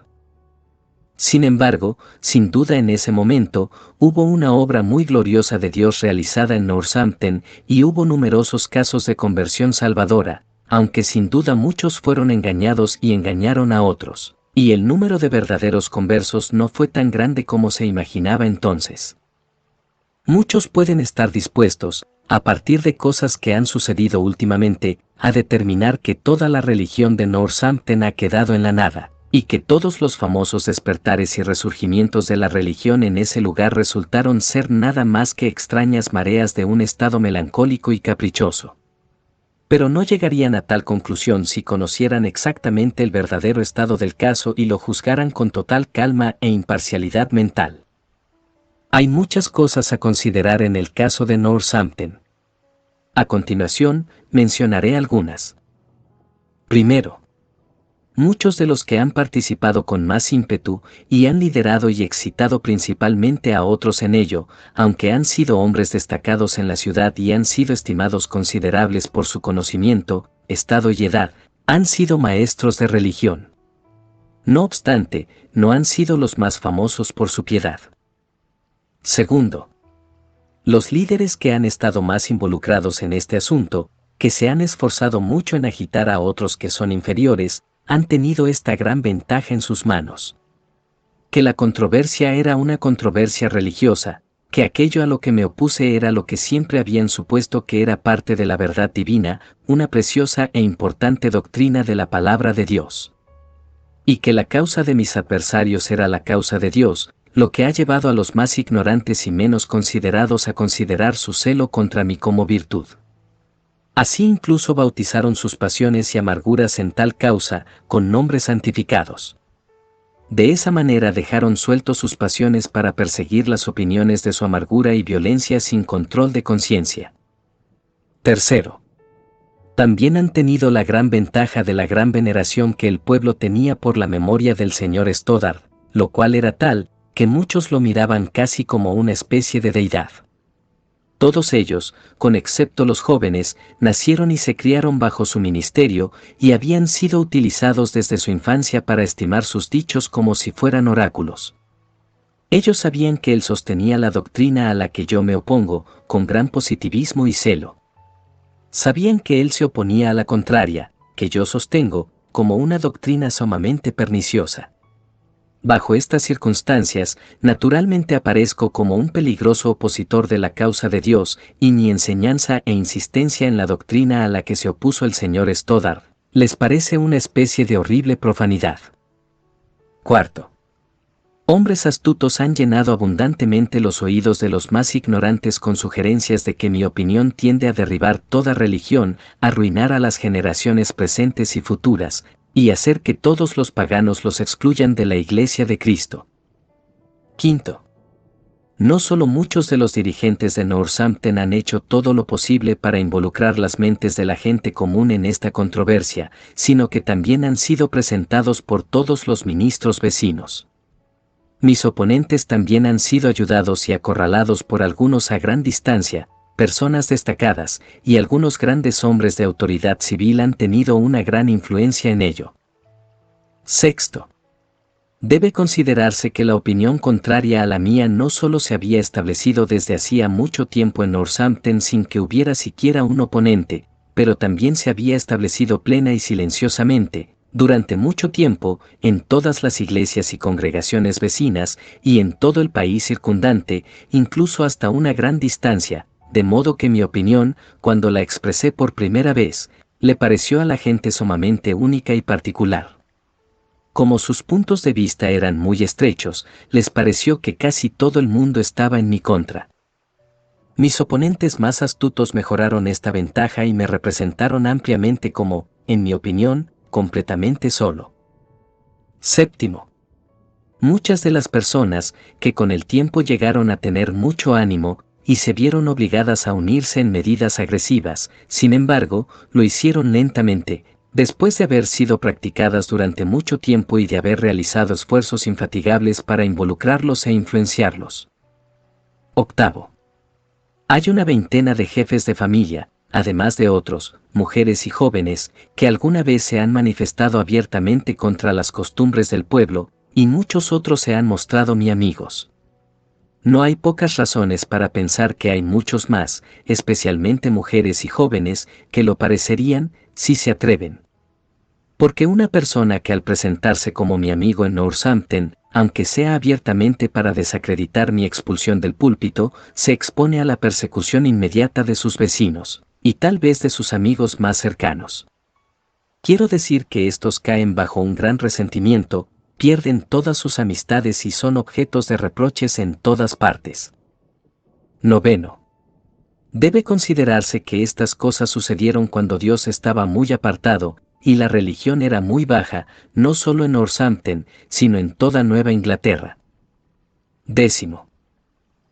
Sin embargo, sin duda en ese momento, hubo una obra muy gloriosa de Dios realizada en Northampton y hubo numerosos casos de conversión salvadora, aunque sin duda muchos fueron engañados y engañaron a otros. Y el número de verdaderos conversos no fue tan grande como se imaginaba entonces. Muchos pueden estar dispuestos, a partir de cosas que han sucedido últimamente, a determinar que toda la religión de Northampton ha quedado en la nada, y que todos los famosos despertares y resurgimientos de la religión en ese lugar resultaron ser nada más que extrañas mareas de un estado melancólico y caprichoso. Pero no llegarían a tal conclusión si conocieran exactamente el verdadero estado del caso y lo juzgaran con total calma e imparcialidad mental. Hay muchas cosas a considerar en el caso de Northampton. A continuación, mencionaré algunas. Primero, muchos de los que han participado con más ímpetu y han liderado y excitado principalmente a otros en ello, aunque han sido hombres destacados en la ciudad y han sido estimados considerables por su conocimiento, estado y edad, han sido maestros de religión. No obstante, no han sido los más famosos por su piedad. Segundo, los líderes que han estado más involucrados en este asunto, que se han esforzado mucho en agitar a otros que son inferiores, han tenido esta gran ventaja en sus manos. Que la controversia era una controversia religiosa, que aquello a lo que me opuse era lo que siempre habían supuesto que era parte de la verdad divina, una preciosa e importante doctrina de la palabra de Dios. Y que la causa de mis adversarios era la causa de Dios, lo que ha llevado a los más ignorantes y menos considerados a considerar su celo contra mí como virtud. Así incluso bautizaron sus pasiones y amarguras en tal causa, con nombres santificados. De esa manera dejaron sueltos sus pasiones para perseguir las opiniones de su amargura y violencia sin control de conciencia. Tercero, también han tenido la gran ventaja de la gran veneración que el pueblo tenía por la memoria del señor Stoddard, lo cual era tal, que muchos lo miraban casi como una especie de deidad. Todos ellos, con excepto los jóvenes, nacieron y se criaron bajo su ministerio y habían sido utilizados desde su infancia para estimar sus dichos como si fueran oráculos. Ellos sabían que él sostenía la doctrina a la que yo me opongo, con gran positivismo y celo. Sabían que él se oponía a la contraria, que yo sostengo, como una doctrina sumamente perniciosa. Bajo estas circunstancias, naturalmente aparezco como un peligroso opositor de la causa de Dios, y mi enseñanza e insistencia en la doctrina a la que se opuso el señor Stoddard, les parece una especie de horrible profanidad. Cuarto, hombres astutos han llenado abundantemente los oídos de los más ignorantes con sugerencias de que mi opinión tiende a derribar toda religión, a arruinar a las generaciones presentes y futuras, y hacer que todos los paganos los excluyan de la Iglesia de Cristo. Quinto, no solo muchos de los dirigentes de Northampton han hecho todo lo posible para involucrar las mentes de la gente común en esta controversia, sino que también han sido presentados por todos los ministros vecinos. Mis oponentes también han sido ayudados y acorralados por algunos a gran distancia, personas destacadas, y algunos grandes hombres de autoridad civil han tenido una gran influencia en ello. Sexto, debe considerarse que la opinión contraria a la mía no solo se había establecido desde hacía mucho tiempo en Northampton sin que hubiera siquiera un oponente, pero también se había establecido plena y silenciosamente, durante mucho tiempo, en todas las iglesias y congregaciones vecinas, y en todo el país circundante, incluso hasta una gran distancia, de modo que mi opinión, cuando la expresé por primera vez, le pareció a la gente sumamente única y particular. Como sus puntos de vista eran muy estrechos, les pareció que casi todo el mundo estaba en mi contra. Mis oponentes más astutos mejoraron esta ventaja y me representaron ampliamente como, en mi opinión, completamente solo. Séptimo, muchas de las personas, que con el tiempo llegaron a tener mucho ánimo, y se vieron obligadas a unirse en medidas agresivas, sin embargo, lo hicieron lentamente, después de haber sido practicadas durante mucho tiempo y de haber realizado esfuerzos infatigables para involucrarlos e influenciarlos. Octavo, hay una veintena de jefes de familia, además de otros, mujeres y jóvenes, que alguna vez se han manifestado abiertamente contra las costumbres del pueblo, y muchos otros se han mostrado mi amigos. No hay pocas razones para pensar que hay muchos más, especialmente mujeres y jóvenes, que lo parecerían, si se atreven. Porque una persona que al presentarse como mi amigo en Northampton, aunque sea abiertamente para desacreditar mi expulsión del púlpito, se expone a la persecución inmediata de sus vecinos, y tal vez de sus amigos más cercanos. Quiero decir que estos caen bajo un gran resentimiento, pierden todas sus amistades y son objetos de reproches en todas partes. 9. Debe considerarse que estas cosas sucedieron cuando Dios estaba muy apartado, y la religión era muy baja, no solo en Northampton, sino en toda Nueva Inglaterra. 10.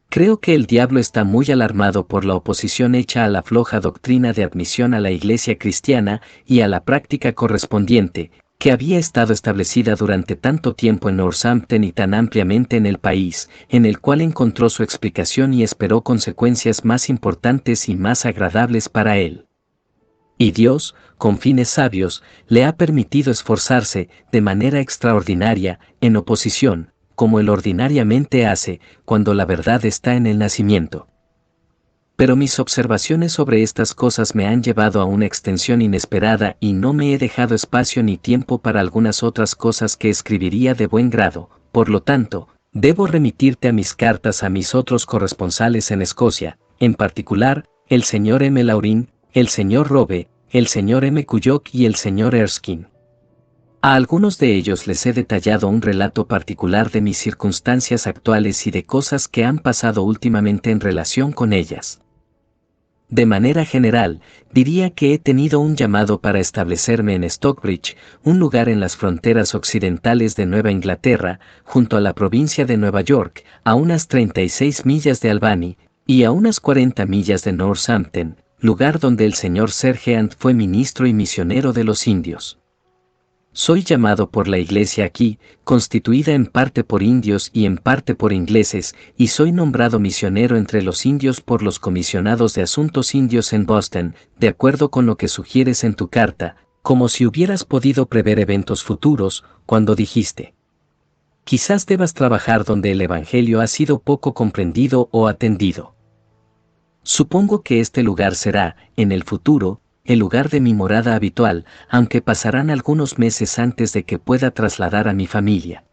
Creo que el diablo está muy alarmado por la oposición hecha a la floja doctrina de admisión a la Iglesia cristiana y a la práctica correspondiente, que había estado establecida durante tanto tiempo en Northampton y tan ampliamente en el país, en el cual encontró su explicación y esperó consecuencias más importantes y más agradables para él. Y Dios, con fines sabios, le ha permitido esforzarse, de manera extraordinaria, en oposición, como él ordinariamente hace, cuando la verdad está en el nacimiento. Pero mis observaciones sobre estas cosas me han llevado a una extensión inesperada y no me he dejado espacio ni tiempo para algunas otras cosas que escribiría de buen grado, por lo tanto, debo remitirte a mis cartas a mis otros corresponsales en Escocia, en particular, el señor M. Laurin, el señor Robe, el señor M. Cuyok y el señor Erskine. A algunos de ellos les he detallado un relato particular de mis circunstancias actuales y de cosas que han pasado últimamente en relación con ellas. De manera general, diría que he tenido un llamado para establecerme en Stockbridge, un lugar en las fronteras occidentales de Nueva Inglaterra, junto a la provincia de Nueva York, a unas 36 millas de Albany, y a unas 40 millas de Northampton, lugar donde el señor Sergeant fue ministro y misionero de los indios. Soy llamado por la iglesia aquí, constituida en parte por indios y en parte por ingleses, y soy nombrado misionero entre los indios por los comisionados de asuntos indios en Boston, de acuerdo con lo que sugieres en tu carta, como si hubieras podido prever eventos futuros, cuando dijiste: quizás debas trabajar donde el Evangelio ha sido poco comprendido o atendido. Supongo que este lugar será, en el futuro, el lugar de mi morada habitual, aunque pasarán algunos meses antes de que pueda trasladar a mi familia.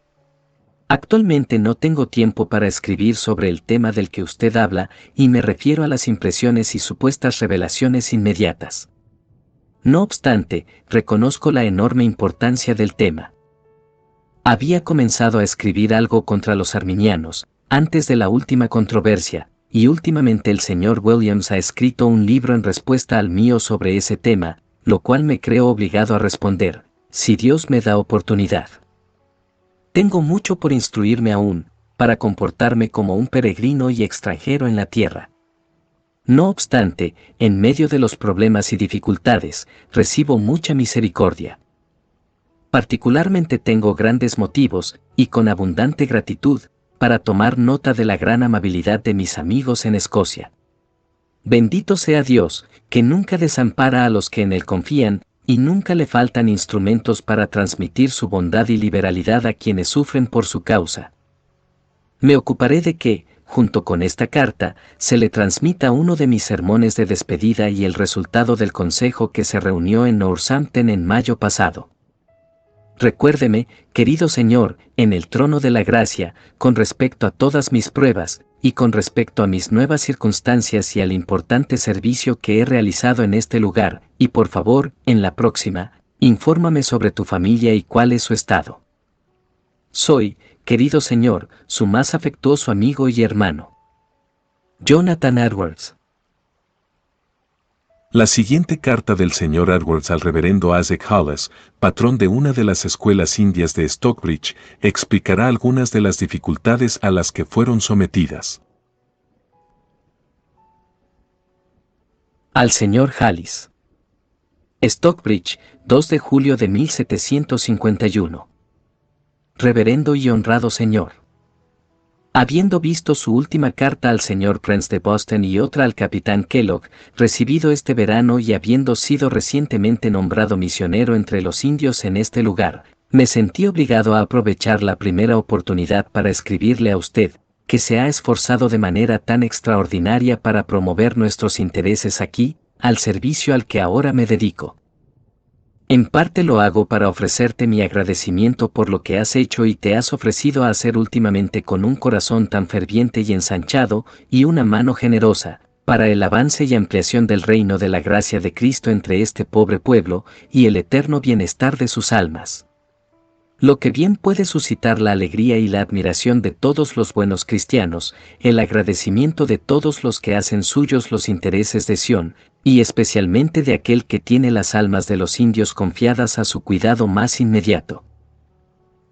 Actualmente no tengo tiempo para escribir sobre el tema del que usted habla y me refiero a las impresiones y supuestas revelaciones inmediatas. No obstante, reconozco la enorme importancia del tema. Había comenzado a escribir algo contra los arminianos, antes de la última controversia, y últimamente el señor Williams ha escrito un libro en respuesta al mío sobre ese tema, lo cual me creo obligado a responder, si Dios me da oportunidad. Tengo mucho por instruirme aún, para comportarme como un peregrino y extranjero en la tierra. No obstante, en medio de los problemas y dificultades, recibo mucha misericordia. Particularmente tengo grandes motivos, y con abundante gratitud, para tomar nota de la gran amabilidad de mis amigos en Escocia. Bendito sea Dios, que nunca desampara a los que en Él confían, y nunca le faltan instrumentos para transmitir su bondad y liberalidad a quienes sufren por su causa. Me ocuparé de que, junto con esta carta, se le transmita uno de mis sermones de despedida y el resultado del consejo que se reunió en Northampton en mayo pasado. Recuérdeme, querido Señor, en el trono de la gracia, con respecto a todas mis pruebas, y con respecto a mis nuevas circunstancias y al importante servicio que he realizado en este lugar, y por favor, en la próxima, infórmame sobre tu familia y cuál es su estado. Soy, querido Señor, su más afectuoso amigo y hermano. Jonathan Edwards. La siguiente carta del señor Edwards al reverendo Isaac Hollis, patrón de una de las escuelas indias de Stockbridge, explicará algunas de las dificultades a las que fueron sometidas. Al señor Hollis. Stockbridge, 2 de julio de 1751. Reverendo y honrado señor. Habiendo visto su última carta al señor Prince de Boston y otra al capitán Kellogg, recibido este verano y habiendo sido recientemente nombrado misionero entre los indios en este lugar, me sentí obligado a aprovechar la primera oportunidad para escribirle a usted, que se ha esforzado de manera tan extraordinaria para promover nuestros intereses aquí, al servicio al que ahora me dedico. En parte lo hago para ofrecerte mi agradecimiento por lo que has hecho y te has ofrecido a hacer últimamente con un corazón tan ferviente y ensanchado, y una mano generosa, para el avance y ampliación del reino de la gracia de Cristo entre este pobre pueblo, y el eterno bienestar de sus almas. Lo que bien puede suscitar la alegría y la admiración de todos los buenos cristianos, el agradecimiento de todos los que hacen suyos los intereses de Sión, y especialmente de aquel que tiene las almas de los indios confiadas a su cuidado más inmediato.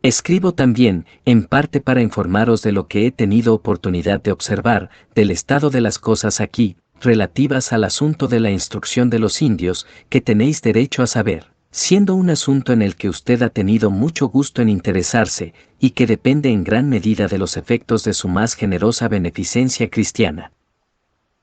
Escribo también, en parte para informaros de lo que he tenido oportunidad de observar, del estado de las cosas aquí, relativas al asunto de la instrucción de los indios, que tenéis derecho a saber, siendo un asunto en el que usted ha tenido mucho gusto en interesarse, y que depende en gran medida de los efectos de su más generosa beneficencia cristiana.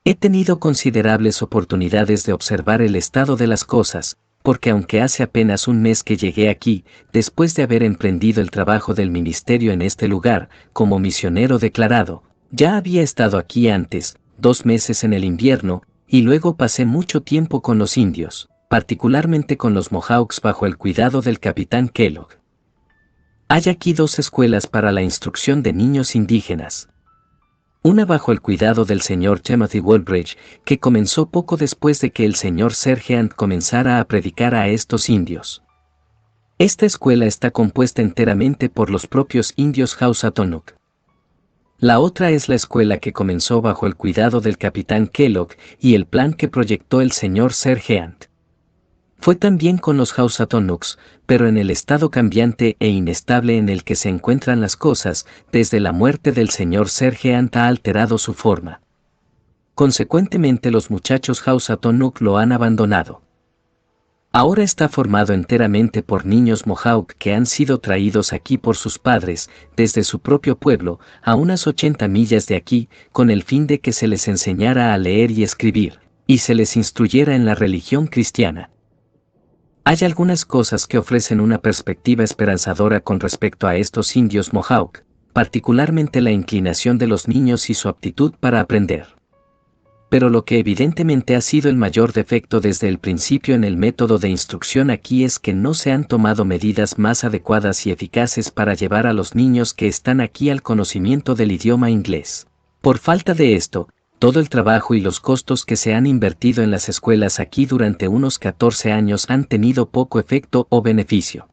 He tenido considerables oportunidades de observar el estado de las cosas, porque aunque hace apenas un mes que llegué aquí, después de haber emprendido el trabajo del ministerio en este lugar, como misionero declarado, ya había estado aquí antes, 2 meses en el invierno, y luego pasé mucho tiempo con los indios, particularmente con los Mohawks bajo el cuidado del capitán Kellogg. Hay aquí 2 escuelas para la instrucción de niños indígenas. Una bajo el cuidado del señor Timothy Woolbridge, que comenzó poco después de que el señor Sergeant comenzara a predicar a estos indios. Esta escuela está compuesta enteramente por los propios indios Housatonic. La otra es la escuela que comenzó bajo el cuidado del capitán Kellogg y el plan que proyectó el señor Sergeant. Fue también con los Housatonics, pero en el estado cambiante e inestable en el que se encuentran las cosas, desde la muerte del señor Sergeant ha alterado su forma. Consecuentemente los muchachos Housatonic lo han abandonado. Ahora está formado enteramente por niños Mohawk que han sido traídos aquí por sus padres, desde su propio pueblo, a unas 80 millas de aquí, con el fin de que se les enseñara a leer y escribir, y se les instruyera en la religión cristiana. Hay algunas cosas que ofrecen una perspectiva esperanzadora con respecto a estos indios Mohawk, particularmente la inclinación de los niños y su aptitud para aprender. Pero lo que evidentemente ha sido el mayor defecto desde el principio en el método de instrucción aquí es que no se han tomado medidas más adecuadas y eficaces para llevar a los niños que están aquí al conocimiento del idioma inglés. Por falta de esto, todo el trabajo y los costos que se han invertido en las escuelas aquí durante unos 14 años han tenido poco efecto o beneficio.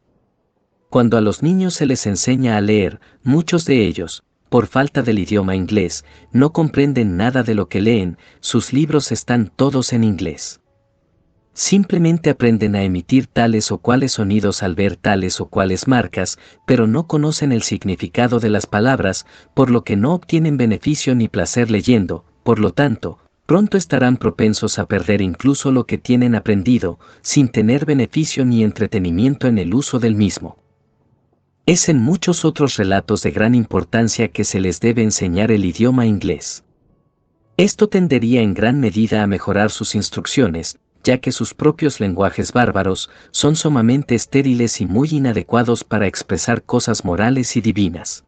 Cuando a los niños se les enseña a leer, muchos de ellos, por falta del idioma inglés, no comprenden nada de lo que leen, sus libros están todos en inglés. Simplemente aprenden a emitir tales o cuales sonidos al ver tales o cuales marcas, pero no conocen el significado de las palabras, por lo que no obtienen beneficio ni placer leyendo. Por lo tanto, pronto estarán propensos a perder incluso lo que tienen aprendido, sin tener beneficio ni entretenimiento en el uso del mismo. Es en muchos otros relatos de gran importancia que se les debe enseñar el idioma inglés. Esto tendería en gran medida a mejorar sus instrucciones, ya que sus propios lenguajes bárbaros son sumamente estériles y muy inadecuados para expresar cosas morales y divinas.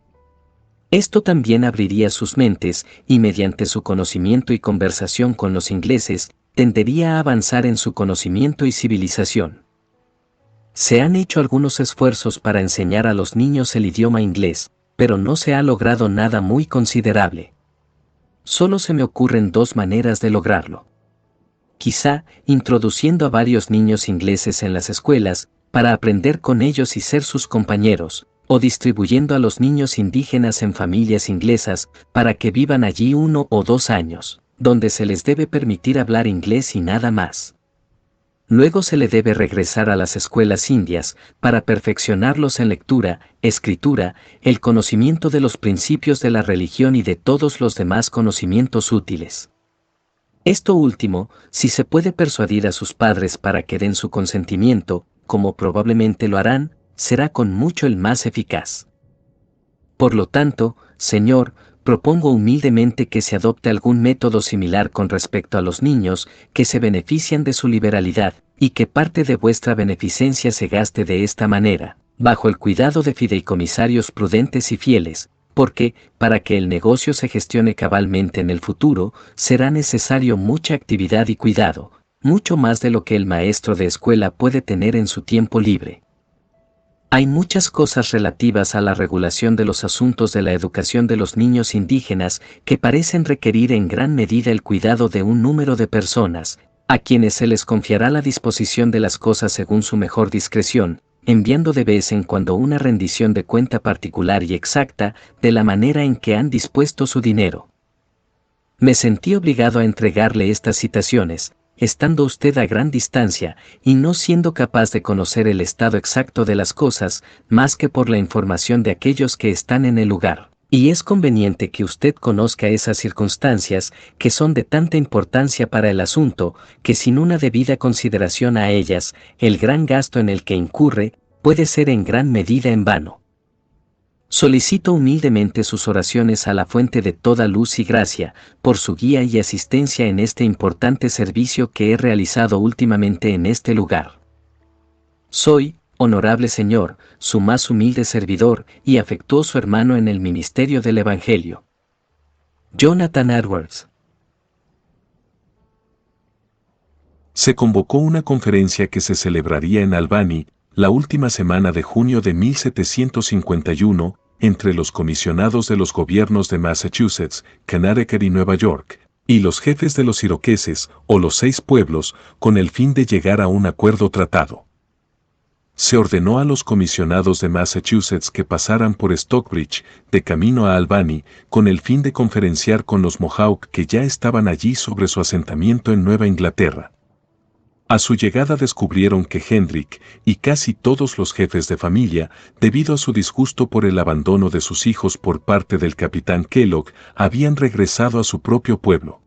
Esto también abriría sus mentes, y mediante su conocimiento y conversación con los ingleses, tendería a avanzar en su conocimiento y civilización. Se han hecho algunos esfuerzos para enseñar a los niños el idioma inglés, pero no se ha logrado nada muy considerable. Solo se me ocurren 2 maneras de lograrlo. Quizá, introduciendo a varios niños ingleses en las escuelas, para aprender con ellos y ser sus compañeros, o distribuyendo a los niños indígenas en familias inglesas, para que vivan allí 1 o 2 años, donde se les debe permitir hablar inglés y nada más. Luego se le debe regresar a las escuelas indias, para perfeccionarlos en lectura, escritura, el conocimiento de los principios de la religión y de todos los demás conocimientos útiles. Esto último, si se puede persuadir a sus padres para que den su consentimiento, como probablemente lo harán, será con mucho el más eficaz. Por lo tanto, Señor, propongo humildemente que se adopte algún método similar con respecto a los niños que se benefician de su liberalidad, y que parte de vuestra beneficencia se gaste de esta manera, bajo el cuidado de fideicomisarios prudentes y fieles, porque, para que el negocio se gestione cabalmente en el futuro, será necesario mucha actividad y cuidado, mucho más de lo que el maestro de escuela puede tener en su tiempo libre. Hay muchas cosas relativas a la regulación de los asuntos de la educación de los niños indígenas que parecen requerir en gran medida el cuidado de un número de personas, a quienes se les confiará la disposición de las cosas según su mejor discreción, enviando de vez en cuando una rendición de cuenta particular y exacta de la manera en que han dispuesto su dinero. Me sentí obligado a entregarle estas citaciones, estando usted a gran distancia y no siendo capaz de conocer el estado exacto de las cosas, más que por la información de aquellos que están en el lugar. Y es conveniente que usted conozca esas circunstancias, que son de tanta importancia para el asunto, que sin una debida consideración a ellas, el gran gasto en el que incurre, puede ser en gran medida en vano. Solicito humildemente sus oraciones a la fuente de toda luz y gracia, por su guía y asistencia en este importante servicio que he realizado últimamente en este lugar. Soy, honorable Señor, su más humilde servidor y afectuoso hermano en el ministerio del Evangelio. Jonathan Edwards. Se convocó una conferencia que se celebraría en Albany, la última semana de junio de 1751, entre los comisionados de los gobiernos de Massachusetts, Connecticut y Nueva York, y los jefes de los iroqueses, o los 6 pueblos, con el fin de llegar a un acuerdo tratado. Se ordenó a los comisionados de Massachusetts que pasaran por Stockbridge, de camino a Albany, con el fin de conferenciar con los Mohawk que ya estaban allí sobre su asentamiento en Nueva Inglaterra. A su llegada descubrieron que Hendrick y casi todos los jefes de familia, debido a su disgusto por el abandono de sus hijos por parte del capitán Kellogg, habían regresado a su propio pueblo.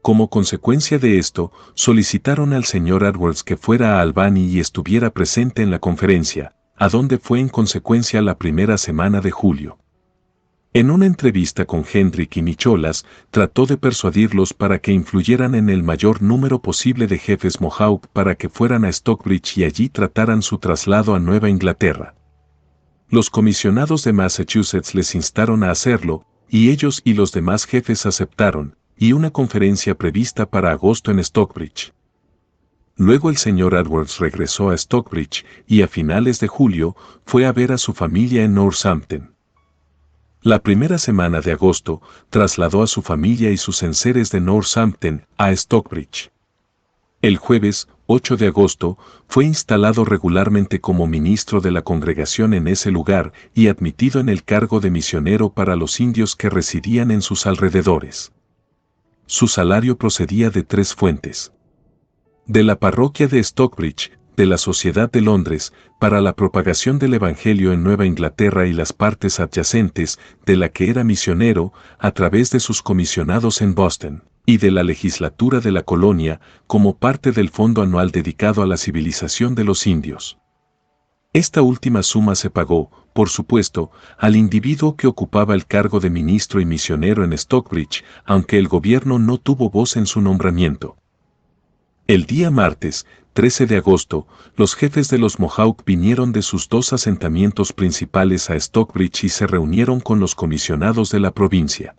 Como consecuencia de esto, solicitaron al señor Edwards que fuera a Albany y estuviera presente en la conferencia, a donde fue en consecuencia la primera semana de julio. En una entrevista con Hendrick y Nicholas, trató de persuadirlos para que influyeran en el mayor número posible de jefes Mohawk para que fueran a Stockbridge y allí trataran su traslado a Nueva Inglaterra. Los comisionados de Massachusetts les instaron a hacerlo, y ellos y los demás jefes aceptaron, y una conferencia prevista para agosto en Stockbridge. Luego el señor Edwards regresó a Stockbridge y a finales de julio fue a ver a su familia en Northampton. La primera semana de agosto, trasladó a su familia y sus enseres de Northampton a Stockbridge. El jueves, 8 de agosto, fue instalado regularmente como ministro de la congregación en ese lugar y admitido en el cargo de misionero para los indios que residían en sus alrededores. Su salario procedía de 3 fuentes. De la parroquia de Stockbridge, de la Sociedad de Londres, para la propagación del Evangelio en Nueva Inglaterra y las partes adyacentes, de la que era misionero, a través de sus comisionados en Boston, y de la legislatura de la colonia, como parte del fondo anual dedicado a la civilización de los indios. Esta última suma se pagó, por supuesto, al individuo que ocupaba el cargo de ministro y misionero en Stockbridge, aunque el gobierno no tuvo voz en su nombramiento. El día martes, 13 de agosto, los jefes de los Mohawk vinieron de sus 2 asentamientos principales a Stockbridge y se reunieron con los comisionados de la provincia.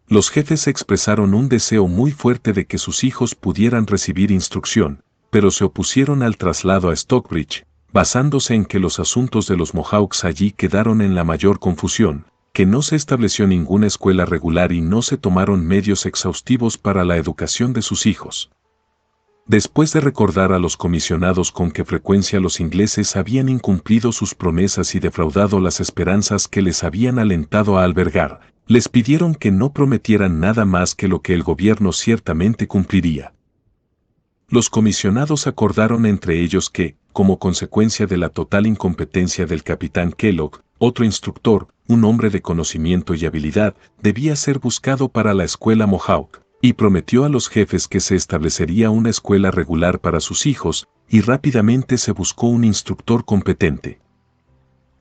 Los jefes expresaron un deseo muy fuerte de que sus hijos pudieran recibir instrucción, pero se opusieron al traslado a Stockbridge, basándose en que los asuntos de los Mohawks allí quedaron en la mayor confusión, que no se estableció ninguna escuela regular y no se tomaron medios exhaustivos para la educación de sus hijos. Después de recordar a los comisionados con qué frecuencia los ingleses habían incumplido sus promesas y defraudado las esperanzas que les habían alentado a albergar, les pidieron que no prometieran nada más que lo que el gobierno ciertamente cumpliría. Los comisionados acordaron entre ellos que, como consecuencia de la total incompetencia del capitán Kellogg, otro instructor, un hombre de conocimiento y habilidad, debía ser buscado para la escuela Mohawk, y prometió a los jefes que se establecería una escuela regular para sus hijos, y rápidamente se buscó un instructor competente.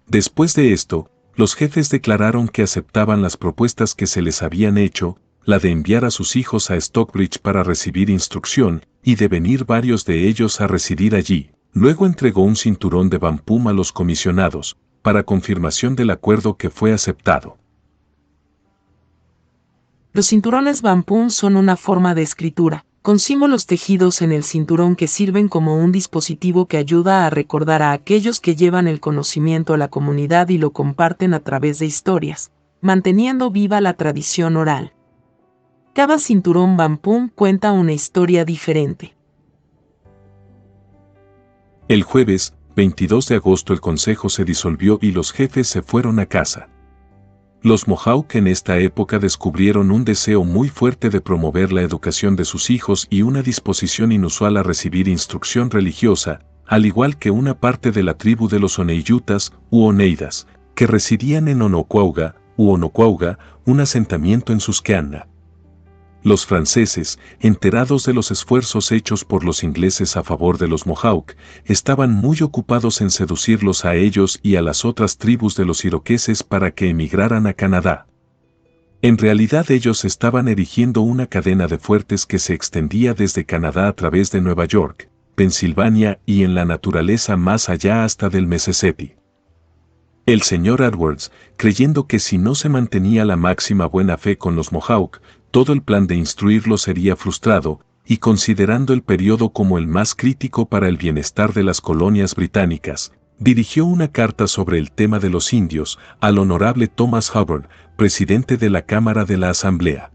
Después de esto, los jefes declararon que aceptaban las propuestas que se les habían hecho, la de enviar a sus hijos a Stockbridge para recibir instrucción, y de venir varios de ellos a residir allí. Luego entregó un cinturón de wampum a los comisionados, para confirmación del acuerdo que fue aceptado. Los cinturones wampum son una forma de escritura, con símbolos tejidos en el cinturón que sirven como un dispositivo que ayuda a recordar a aquellos que llevan el conocimiento a la comunidad y lo comparten a través de historias, manteniendo viva la tradición oral. Cada cinturón Wampum cuenta una historia diferente. El jueves, 22 de agosto, el consejo se disolvió y los jefes se fueron a casa. Los Mohawk en esta época descubrieron un deseo muy fuerte de promover la educación de sus hijos y una disposición inusual a recibir instrucción religiosa, al igual que una parte de la tribu de los Oneyutas u Oneidas, que residían en Onoquauga, un asentamiento en Susquehanna. Los franceses, enterados de los esfuerzos hechos por los ingleses a favor de los Mohawk, estaban muy ocupados en seducirlos a ellos y a las otras tribus de los iroqueses para que emigraran a Canadá. En realidad ellos estaban erigiendo una cadena de fuertes que se extendía desde Canadá a través de Nueva York, Pensilvania y en la naturaleza más allá hasta del Mississippi. El señor Edwards, creyendo que si no se mantenía la máxima buena fe con los Mohawk, todo el plan de instruirlos sería frustrado, y considerando el periodo como el más crítico para el bienestar de las colonias británicas, dirigió una carta sobre el tema de los indios al honorable Thomas Hubbard, presidente de la Cámara de la Asamblea.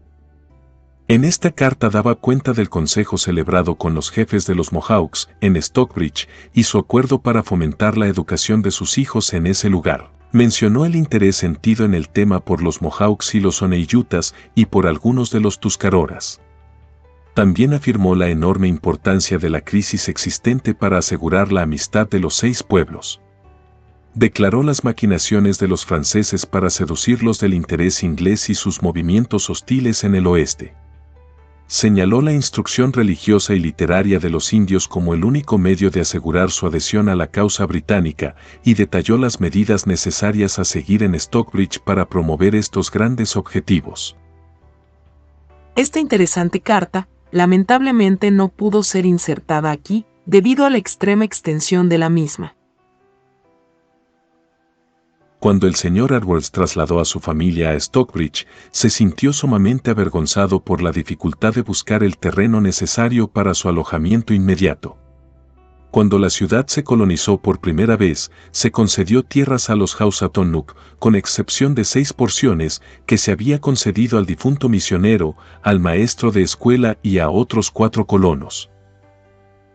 En esta carta daba cuenta del consejo celebrado con los jefes de los Mohawks en Stockbridge y su acuerdo para fomentar la educación de sus hijos en ese lugar. Mencionó el interés sentido en el tema por los Mohawks y los Oneyutas y por algunos de los Tuscaroras. También afirmó la enorme importancia de la crisis existente para asegurar la amistad de los 6 pueblos. Declaró las maquinaciones de los franceses para seducirlos del interés inglés y sus movimientos hostiles en el oeste. Señaló la instrucción religiosa y literaria de los indios como el único medio de asegurar su adhesión a la causa británica y detalló las medidas necesarias a seguir en Stockbridge para promover estos grandes objetivos. Esta interesante carta, lamentablemente no pudo ser insertada aquí, debido a la extrema extensión de la misma. Cuando el señor Edwards trasladó a su familia a Stockbridge, se sintió sumamente avergonzado por la dificultad de buscar el terreno necesario para su alojamiento inmediato. Cuando la ciudad se colonizó por primera vez, se concedió tierras a los Housatonic, con excepción de 6 porciones que se había concedido al difunto misionero, al maestro de escuela y a otros 4 colonos.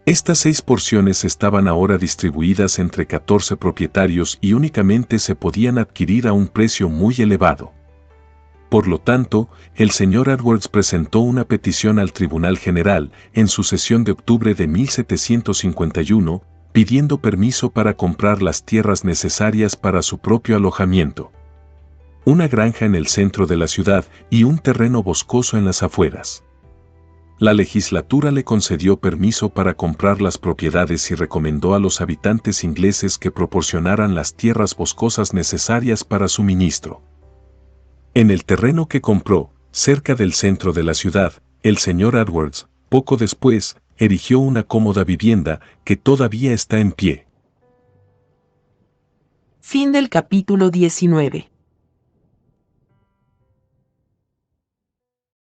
Estas 6 porciones estaban ahora distribuidas entre 14 propietarios y únicamente se podían adquirir a un precio muy elevado. Por lo tanto, el señor Edwards presentó una petición al Tribunal General en su sesión de octubre de 1751, pidiendo permiso para comprar las tierras necesarias para su propio alojamiento. Una granja en el centro de la ciudad y un terreno boscoso en las afueras. La legislatura le concedió permiso para comprar las propiedades y recomendó a los habitantes ingleses que proporcionaran las tierras boscosas necesarias para su ministro. En el terreno que compró, cerca del centro de la ciudad, el señor Edwards, poco después, erigió una cómoda vivienda que todavía está en pie. Fin del capítulo 19.